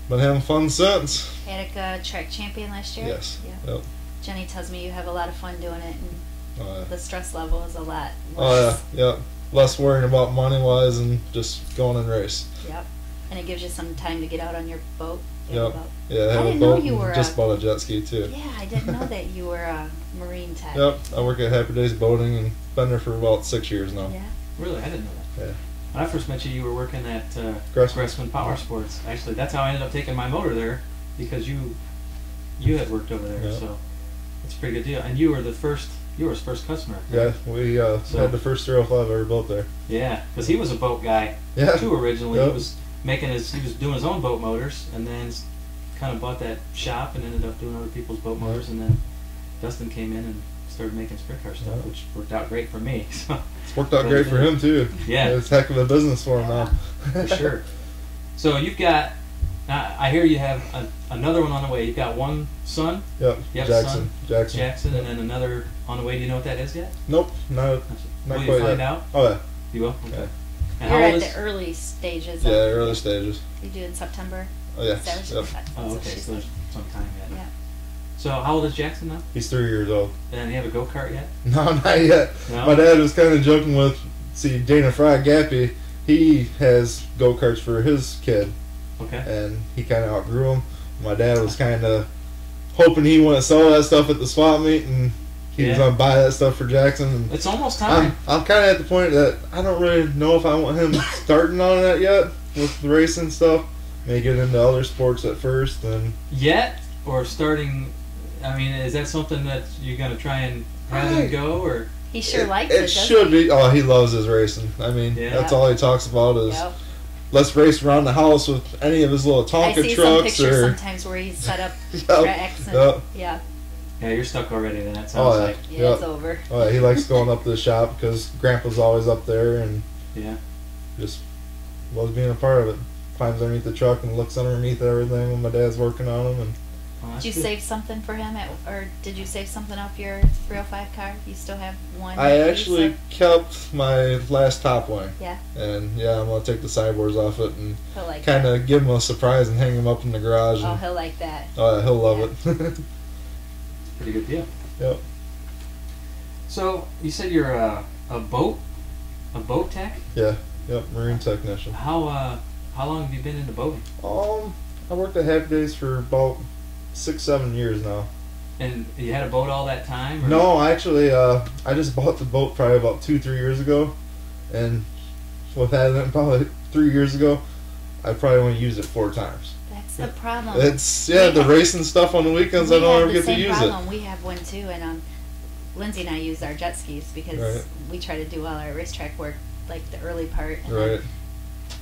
been having fun since. Attica track champion last year? Yes. Yeah. Yep. Jenny tells me you have a lot of fun doing it, and Oh, yeah. the stress level is a lot Oh yeah, less. yep. Less worrying about money wise and just going and race. Yep. And it gives you some time to get out on your boat. You have Yep. a boat. Yeah, I I have a didn't know boat you and were just a- bought a jet ski too. Yeah, I didn't know that you were a marine tech. Yep, I work at Happy Days Boating and been there for about 6 years now. Yeah. Really, I didn't know that. Yeah. When I first met you, you were working at Gressman. Gressman Power Sports. Actually, that's how I ended up taking my motor there, because you had worked over there. Yeah. So it's a pretty good deal. And you were his first customer. Yeah, we had the first 305 ever built there. Yeah, because he was a boat guy Yeah. too originally. Yep. He was doing his own boat motors, and then kind of bought that shop and ended up doing other people's boat motors. And then Dustin came in and started making sprint car stuff, Yeah. which worked out great for me. So It's worked out great for him too. Yeah. It's a heck of a business for him now. for sure. So you've got. I hear you have another one on the way. You've got one son. Yep. You have a son, Jackson. Jackson, and then another on the way. Do you know what that is yet? Nope, not Will quite you find yet. out? Oh yeah. You will. Okay. Yeah. And You're how at old the is? early stages. Yeah, of early stages. You do in September. Oh yeah. Is that what she Yep. said? Oh, That's what okay. she So there's said. some time yet. Yeah. So how old is Jackson now? He's 3 years old. And you have a go kart yet? No, not yet. No? My dad was kind of joking with, see, Dana Fry Gappy, he has go-karts for his kid, Okay. and he kind of outgrew them. My dad was kind of hoping he wouldn't sell that stuff at the swap meet, and he was Yeah. going to buy that stuff for Jackson. And It's almost time. I'm kind of at the point that I don't really know if I want him starting on that yet with the racing stuff. May get into other sports at first, and Yet or starting? I mean, is that something that you're gonna try and have him go, or? He sure likes it it, doesn't should he? be. Oh, he loves his racing. I mean, Yeah. that's all he talks about is Yep. let's race around the house with any of his little I Tonka see some trucks pictures or. sometimes where he's set up Yep, tracks and yep. yeah, Yeah, you're stuck already. Then that sounds Oh yeah, like. yeah, yep. it's over. Oh yeah, he likes going up to the shop because Grandpa's always up there and Yeah. just loves being a part of it. Climbs underneath the truck and looks underneath everything when my dad's working on them. And Well, that's Did you good. save something for him, or did you save something off your 305 car? You still have one. I piece actually of- kept my last top wing. Yeah. And yeah, I'm gonna take the sideboards off it and He'll like kind of give him a surprise and hang him up in the garage. Oh, And, he'll like that. oh yeah, he'll love it. Pretty good deal. Yep. So you said you're a boat tech. Yeah. Yep. Marine technician. How long have you been into boating? I worked at Happy Days for about 6-7 years now. And you had a boat all that time? Or? No, actually, I just bought the boat probably about 2-3 years ago, and with having it probably 3 years ago, I probably only used it 4 times. That's the problem. It's the racing stuff on the weekends. I don't ever get to use it. We have one too, and Lindsay and I use our jet skis because we try to do all our racetrack work like the early part. And Right.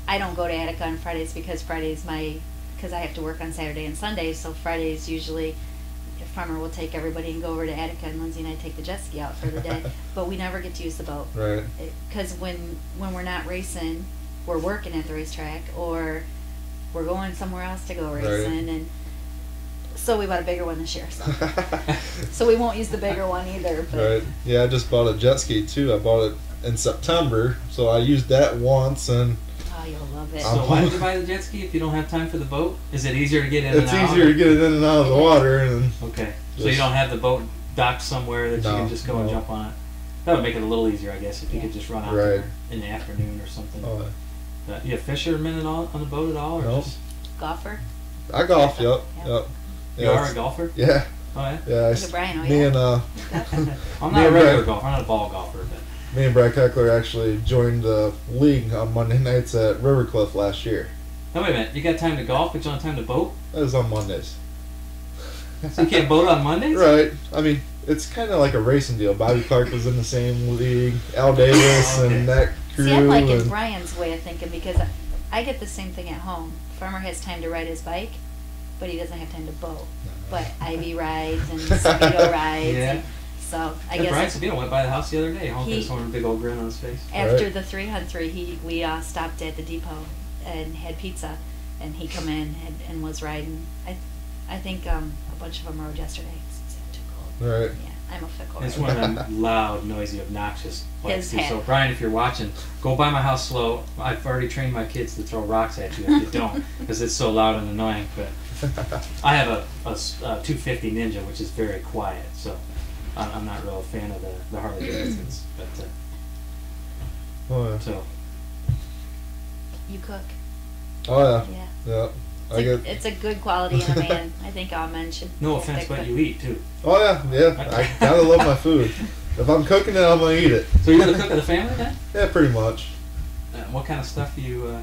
I don't go to Attica on Fridays because because I have to work on Saturday and Sundays. So Fridays usually, Farmer will take everybody and go over to Attica, and Lindsay and I take the jet ski out for the day. But we never get to use the boat. Right. Because when we're not racing, we're working at the racetrack or we're going somewhere else to go racing, and so we bought a bigger one this year. So we won't use the bigger one either. But Right. Yeah, I just bought a jet ski too. I bought it in September, so I used that once, and oh, you'll love it. So why did you buy the jet ski if you don't have time for the boat? Is it easier to get in and out? it's easier to get it in and out of the water. And Okay. So you don't have the boat docked somewhere that you can just go and jump on it? That would make it a little easier, I guess, if you could just run out there in the afternoon or something. Oh, You a fisherman at all on the boat at all? Or Nope. just Golfer? I golf. Yep. You are a golfer? Yeah. Oh yeah. Yeah. Look at Brian, Me and I'm me not a and regular Brad- golfer. I'm not a ball golfer, but Me and Brad Keckler actually joined the league on Monday nights at Rivercliff last year. now wait a minute. You got time to golf, but you don't have time to boat? That was on Mondays. So you can't boat on Mondays? Right. I mean, it's kind of like a racing deal. Bobby Clark was in the same league. Al Davis and that crew. See, I'm liking and Brian's way of thinking because I get the same thing at home. Farmer has time to ride his bike, but he doesn't have time to boat. But Ivy rides and Speedo rides. Yeah. And so I Yeah, guess Brian Sabino went by the house the other day. Home He- face with a big old grin on his face. after the 3-on-3, we stopped at the depot and had pizza, and he come in and was riding. I think a bunch of them rode yesterday. It's too cold. Right. Yeah, I'm a fickle It's rider. one of them loud, noisy, obnoxious bikes. His Too. So hat. Brian, if you're watching, go by my house slow. I've already trained my kids to throw rocks at you if you don't, because it's so loud and annoying. But I have a 250 Ninja, which is very quiet. So I'm not real a fan of the Harley Davidsons. But Oh yeah. so You cook. Oh yeah. Yeah. Yeah. It's a good quality in a man. I think all men should. no have offense, to but cook. you eat too. Oh yeah. Yeah. I gotta love my food. If I'm cooking it, I'm gonna eat it. So you're the cook of the family then? Yeah, pretty much. What kind of stuff do you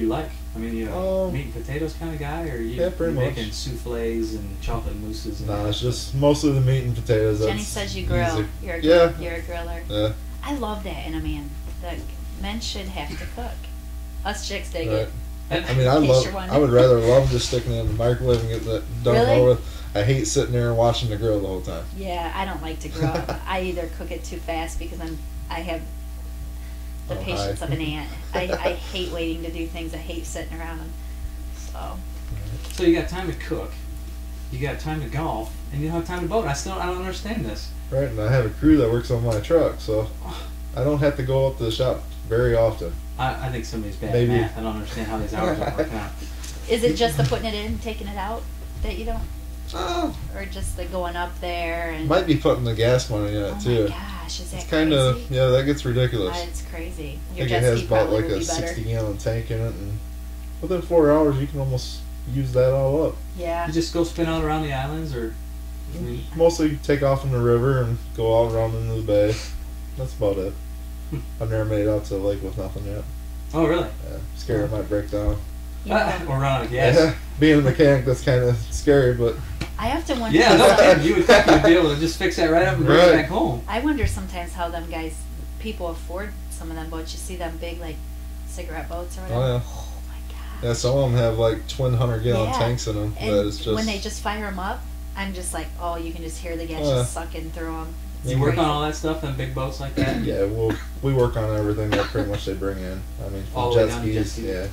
like? I mean, you meat and potatoes kind of guy, or you Yeah, pretty you much. making souffles and chocolate mousses? And Nah, it's just mostly the meat and potatoes. Jenny That's says you grill. easy. You're a griller. Yeah. I love that in a man. That men should have to cook. Us chicks dig Right. it. I mean, I In case love. you're wondering. I would rather love just sticking it in the microwave and getting it done Really? over with. I hate sitting there and watching the grill the whole time. Yeah, I don't like to grill. I either cook it too fast because I have the Oh, patience hi. of an ant. I hate waiting to do things. I hate sitting around. So So you got time to cook, you got time to golf, and you don't have time to boat. I don't understand this. Right, and I have a crew that works on my truck, so I don't have to go up to the shop very often. I think somebody's bad Maybe. at math. I don't understand how these hours are working out. is it just the putting it in, and taking it out that you don't, Oh, or just the going up there and? might be putting the gas money in it Oh too. my gosh, is that It's kind of crazy? yeah, that gets ridiculous. It's crazy. I Your think it jet has ski about probably like would a be better. 60-gallon tank in it, and within 4 hours you can almost use that all up. Yeah. You just go spin out around the islands, or I mean, Mostly take off in the river and go all around into the bay. That's about it. I've never made it out to the lake with nothing yet. oh really? Yeah, scared I might break down. Or run out of gas. Yeah, being a mechanic, that's kind of scary, but I often wonder. Yeah, no kidding. You would think you'd be able to just fix that right up and bring it Right. back home. I wonder sometimes how them guys, people afford some of them boats. You see them big like cigarette boats or whatever. oh yeah. Oh my god. Yeah, some of them have like twin 100-gallon Yeah. tanks in them. And That is just when they just fire them up, I'm just like, oh, you can just hear the gas Oh, yeah. just sucking through them. You work on all that stuff on big boats like that? yeah, we work on everything that pretty much they bring in. I mean, from All the way jet down to jet skis, skis. yeah.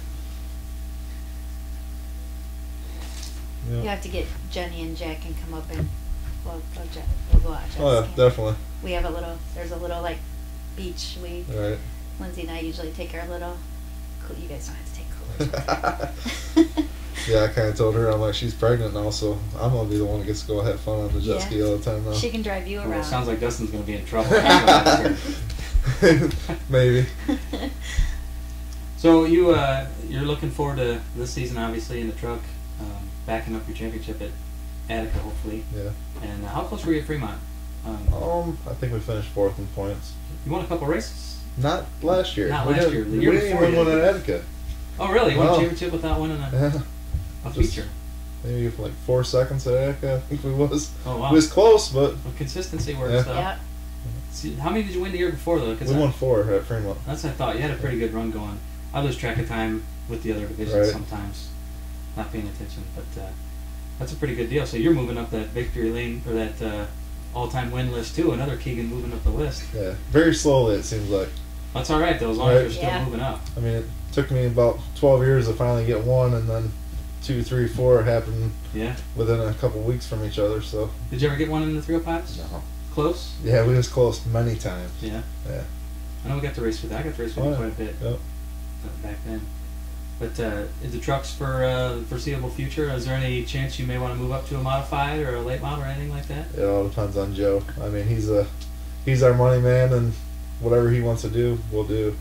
You Yeah. have to get Jenny and Jack and come up and we'll go out jet Oh yeah, skiing. definitely. We have there's a little like beach. Right. Lindsay and I usually take our little. You guys don't have to take coolers. Yeah, I kind of told her, I'm like, she's pregnant now, so I'm gonna be the one that gets to go have fun on the jet Yeah. ski all the time now. She can drive you Well, around. it sounds like Dustin's going to be in trouble. Maybe. So you're looking forward to this season, obviously, in the truck, backing up your championship at Attica, hopefully. Yeah. And how close were you at Fremont? I think we finished 4th in points. You won a couple races Not last year. Not we last didn't, year. The we year didn't before even you win did. at Attica. Oh, really? You won a No. championship without winning Yeah. a Just- feature? Maybe for like 4 seconds at Attica, I think we was. Oh, wow. It was close, but Well, consistency works, Yeah. though. Yeah. See, how many did you win the year before, though? 'Cause we won 4 at Fremont. that's what I thought. You had a pretty good run going. I lose track of time with the other divisions Right. sometimes, not paying attention. But that's a pretty good deal. So you're moving up that victory lane, or that all-time win list, too. Another Keegan moving up the list. Yeah, very slowly it seems like. That's all right, though, as long as Right. you're still Yeah. moving up. I mean, it took me about 12 years to finally get one, and then 2, 3, 4 happened Yeah. within a couple weeks from each other. So Did you ever get one in the 305s? no. Close? Yeah, we was close many times. Yeah. Yeah. I know we got to race with that. I got to race with Oh, you yeah. quite a bit Yep. back then. But is the trucks for the foreseeable future? Is there any chance you may want to move up to a modified or a late model or anything like that? It all depends on Joe. I mean, he's our money man, and whatever he wants to do, we'll do.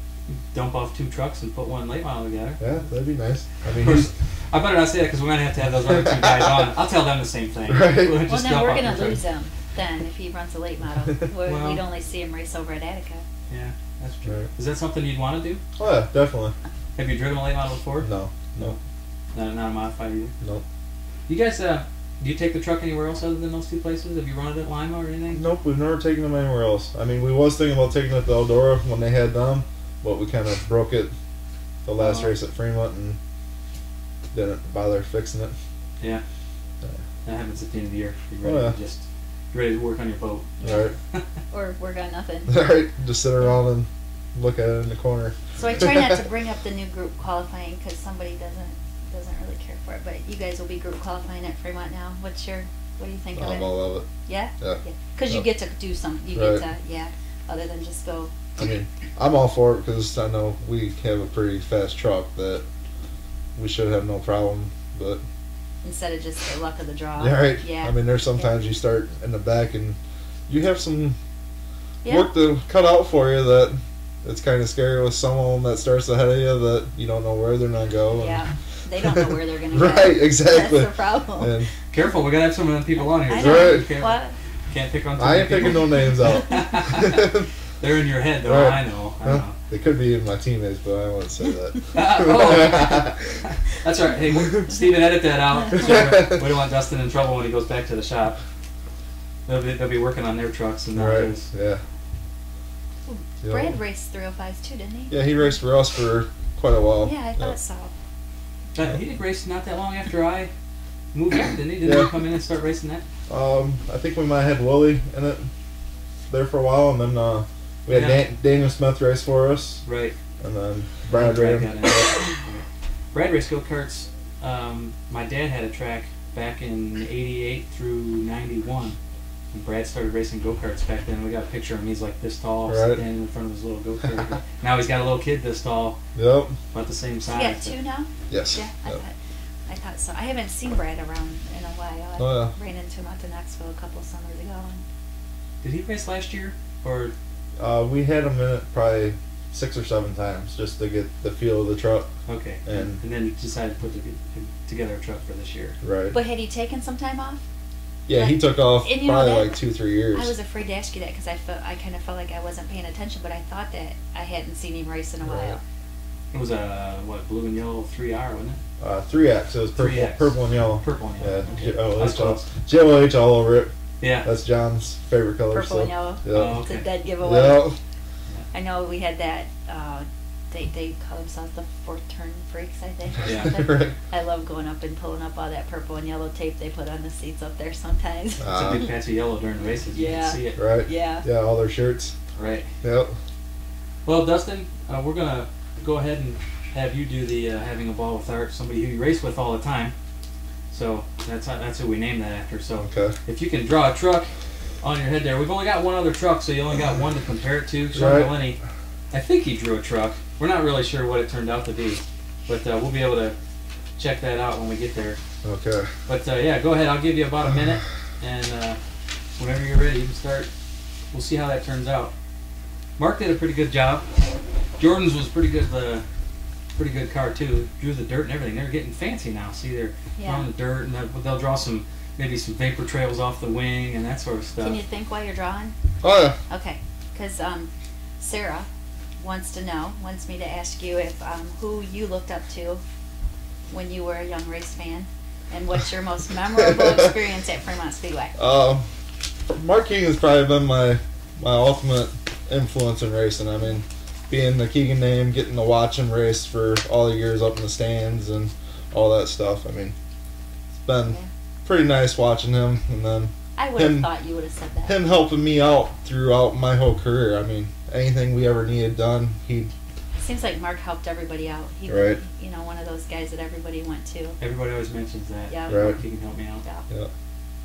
Dump off 2 trucks and put one late model together. Yeah, that'd be nice. I Of mean, course, I better not say that because we're going to have those other 2 guys on. I'll tell them the same thing. Right. We'll Well, just then dump we're off going the to lose trucks. him then if he runs a late model. Well- We'd only see him race over at Attica. Yeah, that's true. Right. Is that something you'd want to do? oh yeah, definitely. Have you driven a late model before? No. Not a modified either? Nope. You guys, do you take the truck anywhere else other than those 2 places? Have you run it at Lima or anything? Nope, we've never taken them anywhere else. I mean, we was thinking about taking it to Eldora when they had them, but we kind of broke it the last Oh. race at Fremont and didn't bother fixing it. Yeah. Yeah. That happens at the end of the year. You're Oh, ready, yeah. you're ready to work on your boat. Right. Or work on nothing. Right. Just sit around and look at it in the corner. So I try not to bring up the new group qualifying because somebody doesn't really care for it. But you guys will be group qualifying at Fremont now. What do you think of it? All of it. Yeah? Yeah. Because you Yeah. get to do something. You Right. get to, other than just go. I mean, I'm all for it because I know we have a pretty fast truck that we should have no problem. But Instead of just the luck of the draw. yeah, right. Yeah. I mean, there's sometimes you start in the back and you have some Yeah. work to cut out for you that it's kind of scary with someone that starts ahead of you that you don't know where they're gonna go. And, Yeah. They don't know where they're going to go. Right, exactly. That's the problem. And Careful, we got to have some of them people on here. I so know. Right. Can't, What? can't pick on too I many ain't picking people. no names out. They're in your head, though. Right. I know. Huh? They could be my teammates, but I wouldn't say that. Oh. That's all right. Hey, Steven, edit that out. So we don't want Dustin in trouble when he goes back to the shop. They'll be working on their trucks and not Right. his. Yeah. Yeah. Brad raced 305s too, didn't he? Yeah, he raced for us for quite a while. Yeah, I thought so. He did race not that long after I moved up, didn't he? Didn't Yeah. he come in and start racing that? I think we might have had Willie in it there for a while, and then we had Yeah. Daniel Smith race for us, Right. and then Brad Brad ran. got in. Brad raced go-karts. My dad had a track back in '88 through '91. And Brad started racing go-karts back then. We got a picture of him. He's like this tall, Right. standing in front of his little go-kart. Now he's got a little kid this tall, Yep. about the same You size. got but- 2 now? Yes. Yeah, Yep. I thought so. I haven't seen Brad around in a while. I Oh, ran into him out to Knoxville a couple summers ago. Did he race last year? Or We had him in it probably 6 or 7 times just to get the feel of the truck. okay, And- then you decided to put together a truck for this year. Right. But had he taken some time off? Yeah, he took off And you know probably that- like 2-3 years. I was afraid to ask you that because I kind of felt like I wasn't paying attention, but I thought that I hadn't seen him race in a while. It was a blue and yellow 3R, wasn't it? 3X. It was purple, 3X. purple and yellow. Purple and yellow. Yeah, Okay. That's close. JLH all over it. Yeah. That's John's favorite color. Purple so. and yellow. Yeah. Oh, It's a okay. dead giveaway. Yeah. I know we had that. They call themselves the fourth turn freaks, I think. or Yeah. something. Right. I love going up and pulling up all that purple and yellow tape they put on the seats up there sometimes. It's a big patch of yellow during the races. You Yeah. can see it. Right. Yeah. Yeah, all their shirts. Right. Yep. Well, Dustin, we're going to go ahead and have you do the having a ball with art, somebody who you race with all the time. So that's who we named that after. So Okay. if you can draw a truck on your head there. We've only got one other truck, so you only got one to compare it to. Sean Right. Delaney, I think he drew a truck. We're not really sure what it turned out to be, but we'll be able to check that out when we get there. Okay. But yeah, go ahead. I'll give you about a minute, and whenever you're ready, you can start. We'll see how that turns out. Mark did a pretty good job. Jordan's was pretty good car too. Drew the dirt and everything. They're getting fancy now. See, they're Yeah. drawing the dirt, and they'll draw maybe some vapor trails off the wing and that sort of stuff. Can you think while you're drawing? Oh yeah. Okay, because Sarah wants me to ask you if who you looked up to when you were a young race fan, and what's your most memorable experience at Fremont Speedway? Mark Keegan's probably been my ultimate influence in racing. I mean, being the Keegan name, getting to watch him race for all the years up in the stands and all that stuff. I mean, it's been pretty nice watching him, and then I would have thought you would have said that. Him helping me out throughout my whole career. I mean, anything we ever needed done, he. Seems like Mark helped everybody out. He right. was, one of those guys that everybody went to. Everybody always mentions that. Yeah. Right. Mark Keegan helped me out. Yeah.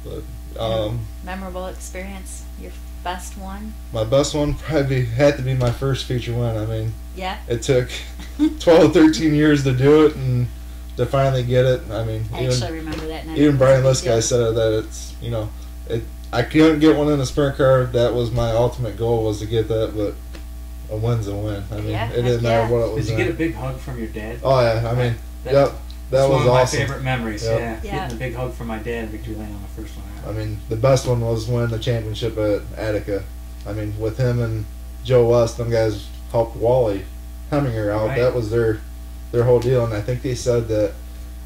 But memorable experience. Your best one. My best one probably had to be my first feature win. I mean. Yeah. It took 12, 13 years to do it, and to finally get it. I mean, I actually remember that night. Even Brian Liskey said that it's I couldn't get one in a sprint car. That was my ultimate goal, was to get that, but a win's a win. I mean, it didn't matter what it was. Did you get a big hug from your dad? Oh yeah, I mean, that was one of my awesome. favorite memories. Yep. Yeah, getting a big hug from my dad in Victory Lane on the first one. I mean, the best one was winning the championship at Attica. I mean, with him and Joe West, them guys helped Wally Heminger out. Right. That was their whole deal, and I think they said that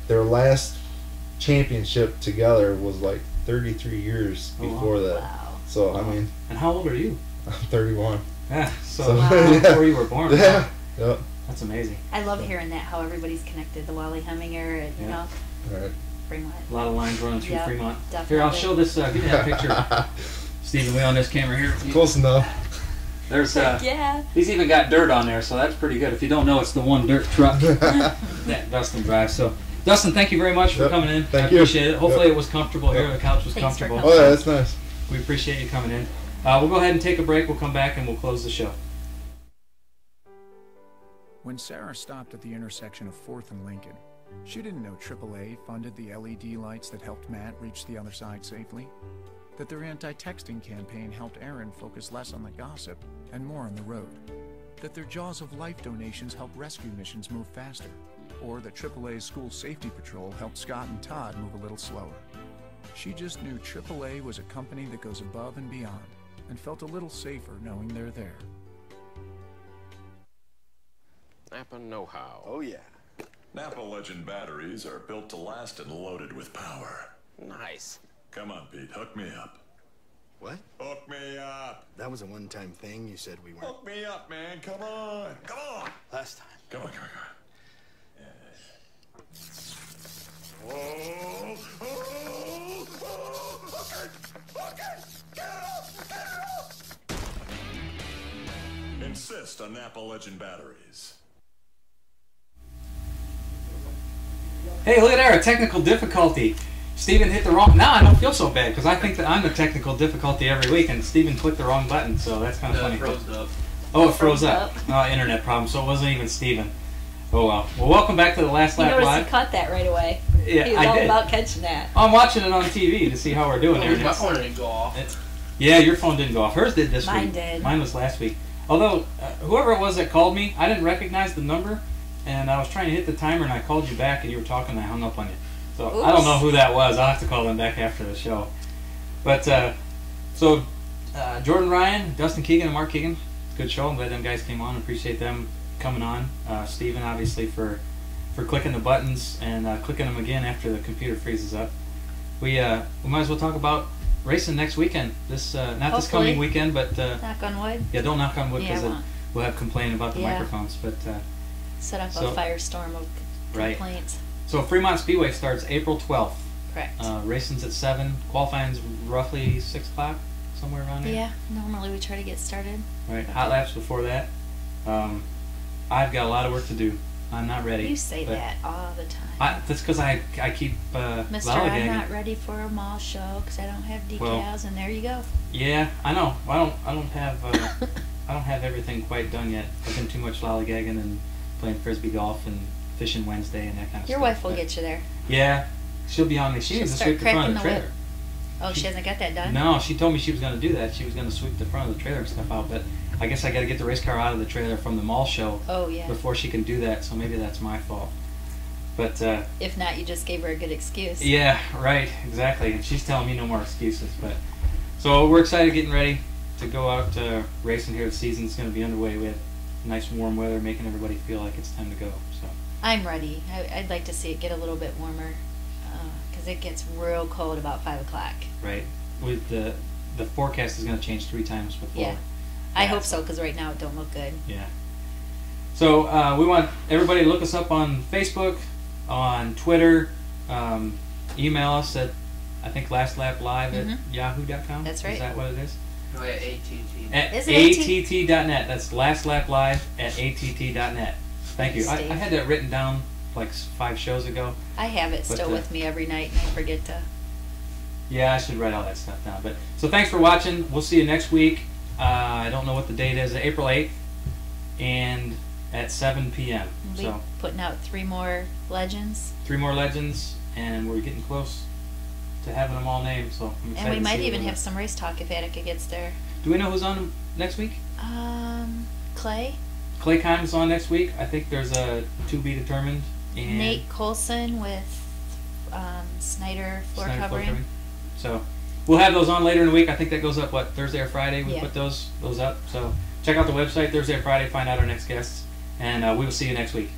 their last championship together was like 33 years before that. Wow. So I mean, and how old are you? I'm 31. Yeah, so before you were born. Yeah. Yep. That's amazing. I love hearing that, how everybody's connected. The Wally Heminger, you know. Right. Fremont. A lot of lines running through Fremont. Definitely. Here, I'll show this. Give me that picture, Stephen. We on this camera here. Close enough. There's yeah. He's even got dirt on there, so that's pretty good. If you don't know, it's the one dirt truck that Dustin drives. So, Dustin, thank you very much for coming in. Thank I appreciate it. Hopefully it was comfortable here. The couch was Thanks comfortable. Oh yeah, that's nice. We appreciate you coming in. We'll go ahead and take a break. We'll come back and we'll close the show. When Sarah stopped at the intersection of 4th and Lincoln, she didn't know AAA funded the LED lights that helped Matt reach the other side safely, that their anti-texting campaign helped Aaron focus less on the gossip and more on the road, that their Jaws of Life donations helped rescue missions move faster, or that AAA's School Safety Patrol helped Scott and Todd move a little slower. She just knew AAA was a company that goes above and beyond, and felt a little safer knowing they're there. Napa know-how. Oh yeah. Napa Legend batteries are built to last and loaded with power. Nice. Come on, Pete, hook me up. What? Hook me up. That was a one-time thing. You said we weren't. Hook me up, man. Come on. Come on. Last time. Come on. Oh, get up. Insist on Napa Legend batteries. Hey, look at there, a technical difficulty. Steven hit the wrong... Now I don't feel so bad, because I think that I'm the technical difficulty every week, and Steven clicked the wrong button, so that's kind of funny. It froze up. Oh, it froze up. Oh, internet problem, so it wasn't even Steven. Oh, well. Well, welcome back to the Last Lap Live. Live. He caught that right away. Yeah, he was all about catching that. I'm watching it on TV to see how we're doing here. My phone didn't go off. Yeah, your phone didn't go off. Hers did this week. Mine did. Mine was last week. Although, whoever it was that called me, I didn't recognize the number, and I was trying to hit the timer, and I called you back, and you were talking, and I hung up on you. So Oops. I don't know who that was. I'll have to call them back after the show. But, Jordan Ryan, Dustin Keegan, and Mark Keegan, good show. I'm glad them guys came on. Appreciate them coming on. Steven, obviously, for clicking the buttons and clicking them again after the computer freezes up. We might as well talk about racing next weekend. This not this coming weekend, but knock on wood. Yeah, don't knock on wood, because we'll have complaining about the microphones. But set up a firestorm of complaints. So Fremont Speedway starts April 12th. Correct. Racing's at 7. Qualifying's roughly 6 o'clock, somewhere around there. Yeah, normally we try to get started. Right, hot laps before that. I've got a lot of work to do. I'm not ready. You say that all the time. That's because I keep Mister, I'm not ready for a mall show because I don't have decals, and there you go. Yeah, I know. I don't have I don't have everything quite done yet. I've been too much lollygagging and playing frisbee golf and fishing Wednesday and that kind of stuff. Your wife will get you there. Yeah, she'll be on me. She needs to sweep the front of the trailer. Oh, she hasn't got that done? No, she told me she was going to do that. She was going to sweep the front of the trailer and stuff out, but I guess I got to get the race car out of the trailer from the mall show before she can do that, so maybe that's my fault. But if not, you just gave her a good excuse. Yeah, right, exactly. And she's telling me no more excuses. But so we're excited, getting ready to go out racing here. The season's going to be underway. We had nice warm weather, making everybody feel like it's time to go. So I'm ready. I'd like to see it get a little bit warmer because it gets real cold about 5 o'clock. right, with the forecast is going to change 3 times before. Yeah, I hope so because right now it don't look good. Yeah. So we want everybody to look us up on Facebook, on Twitter, email us at I think lastlaplive at yahoo.com. That's right. Is that what it is? No, yeah, ATT. At Is it att.net. That's lastlaplive at att.net. Thank you. I had that written down like 5 shows ago. I have it But, still with me every night, and I forget to. Yeah, I should write all that stuff down. But so thanks for watching. We'll see you next week. I don't know what the date is. April 8th, and at 7 p.m. We'll So be putting out 3 more legends. 3 more legends, and we're getting close to having them all named. So I'm excited And we to might see even what have some race talk if Attica gets there. Do we know who's on next week? Clay, Clay Kime's on next week. I think there's a to be determined. And Nate Colson with Snyder floor Snyder covering. So we'll have those on later in the week. I think that goes up Thursday or Friday. We Yeah. put those up. So check out the website Thursday or Friday. Find out our next guests, and we will see you next week.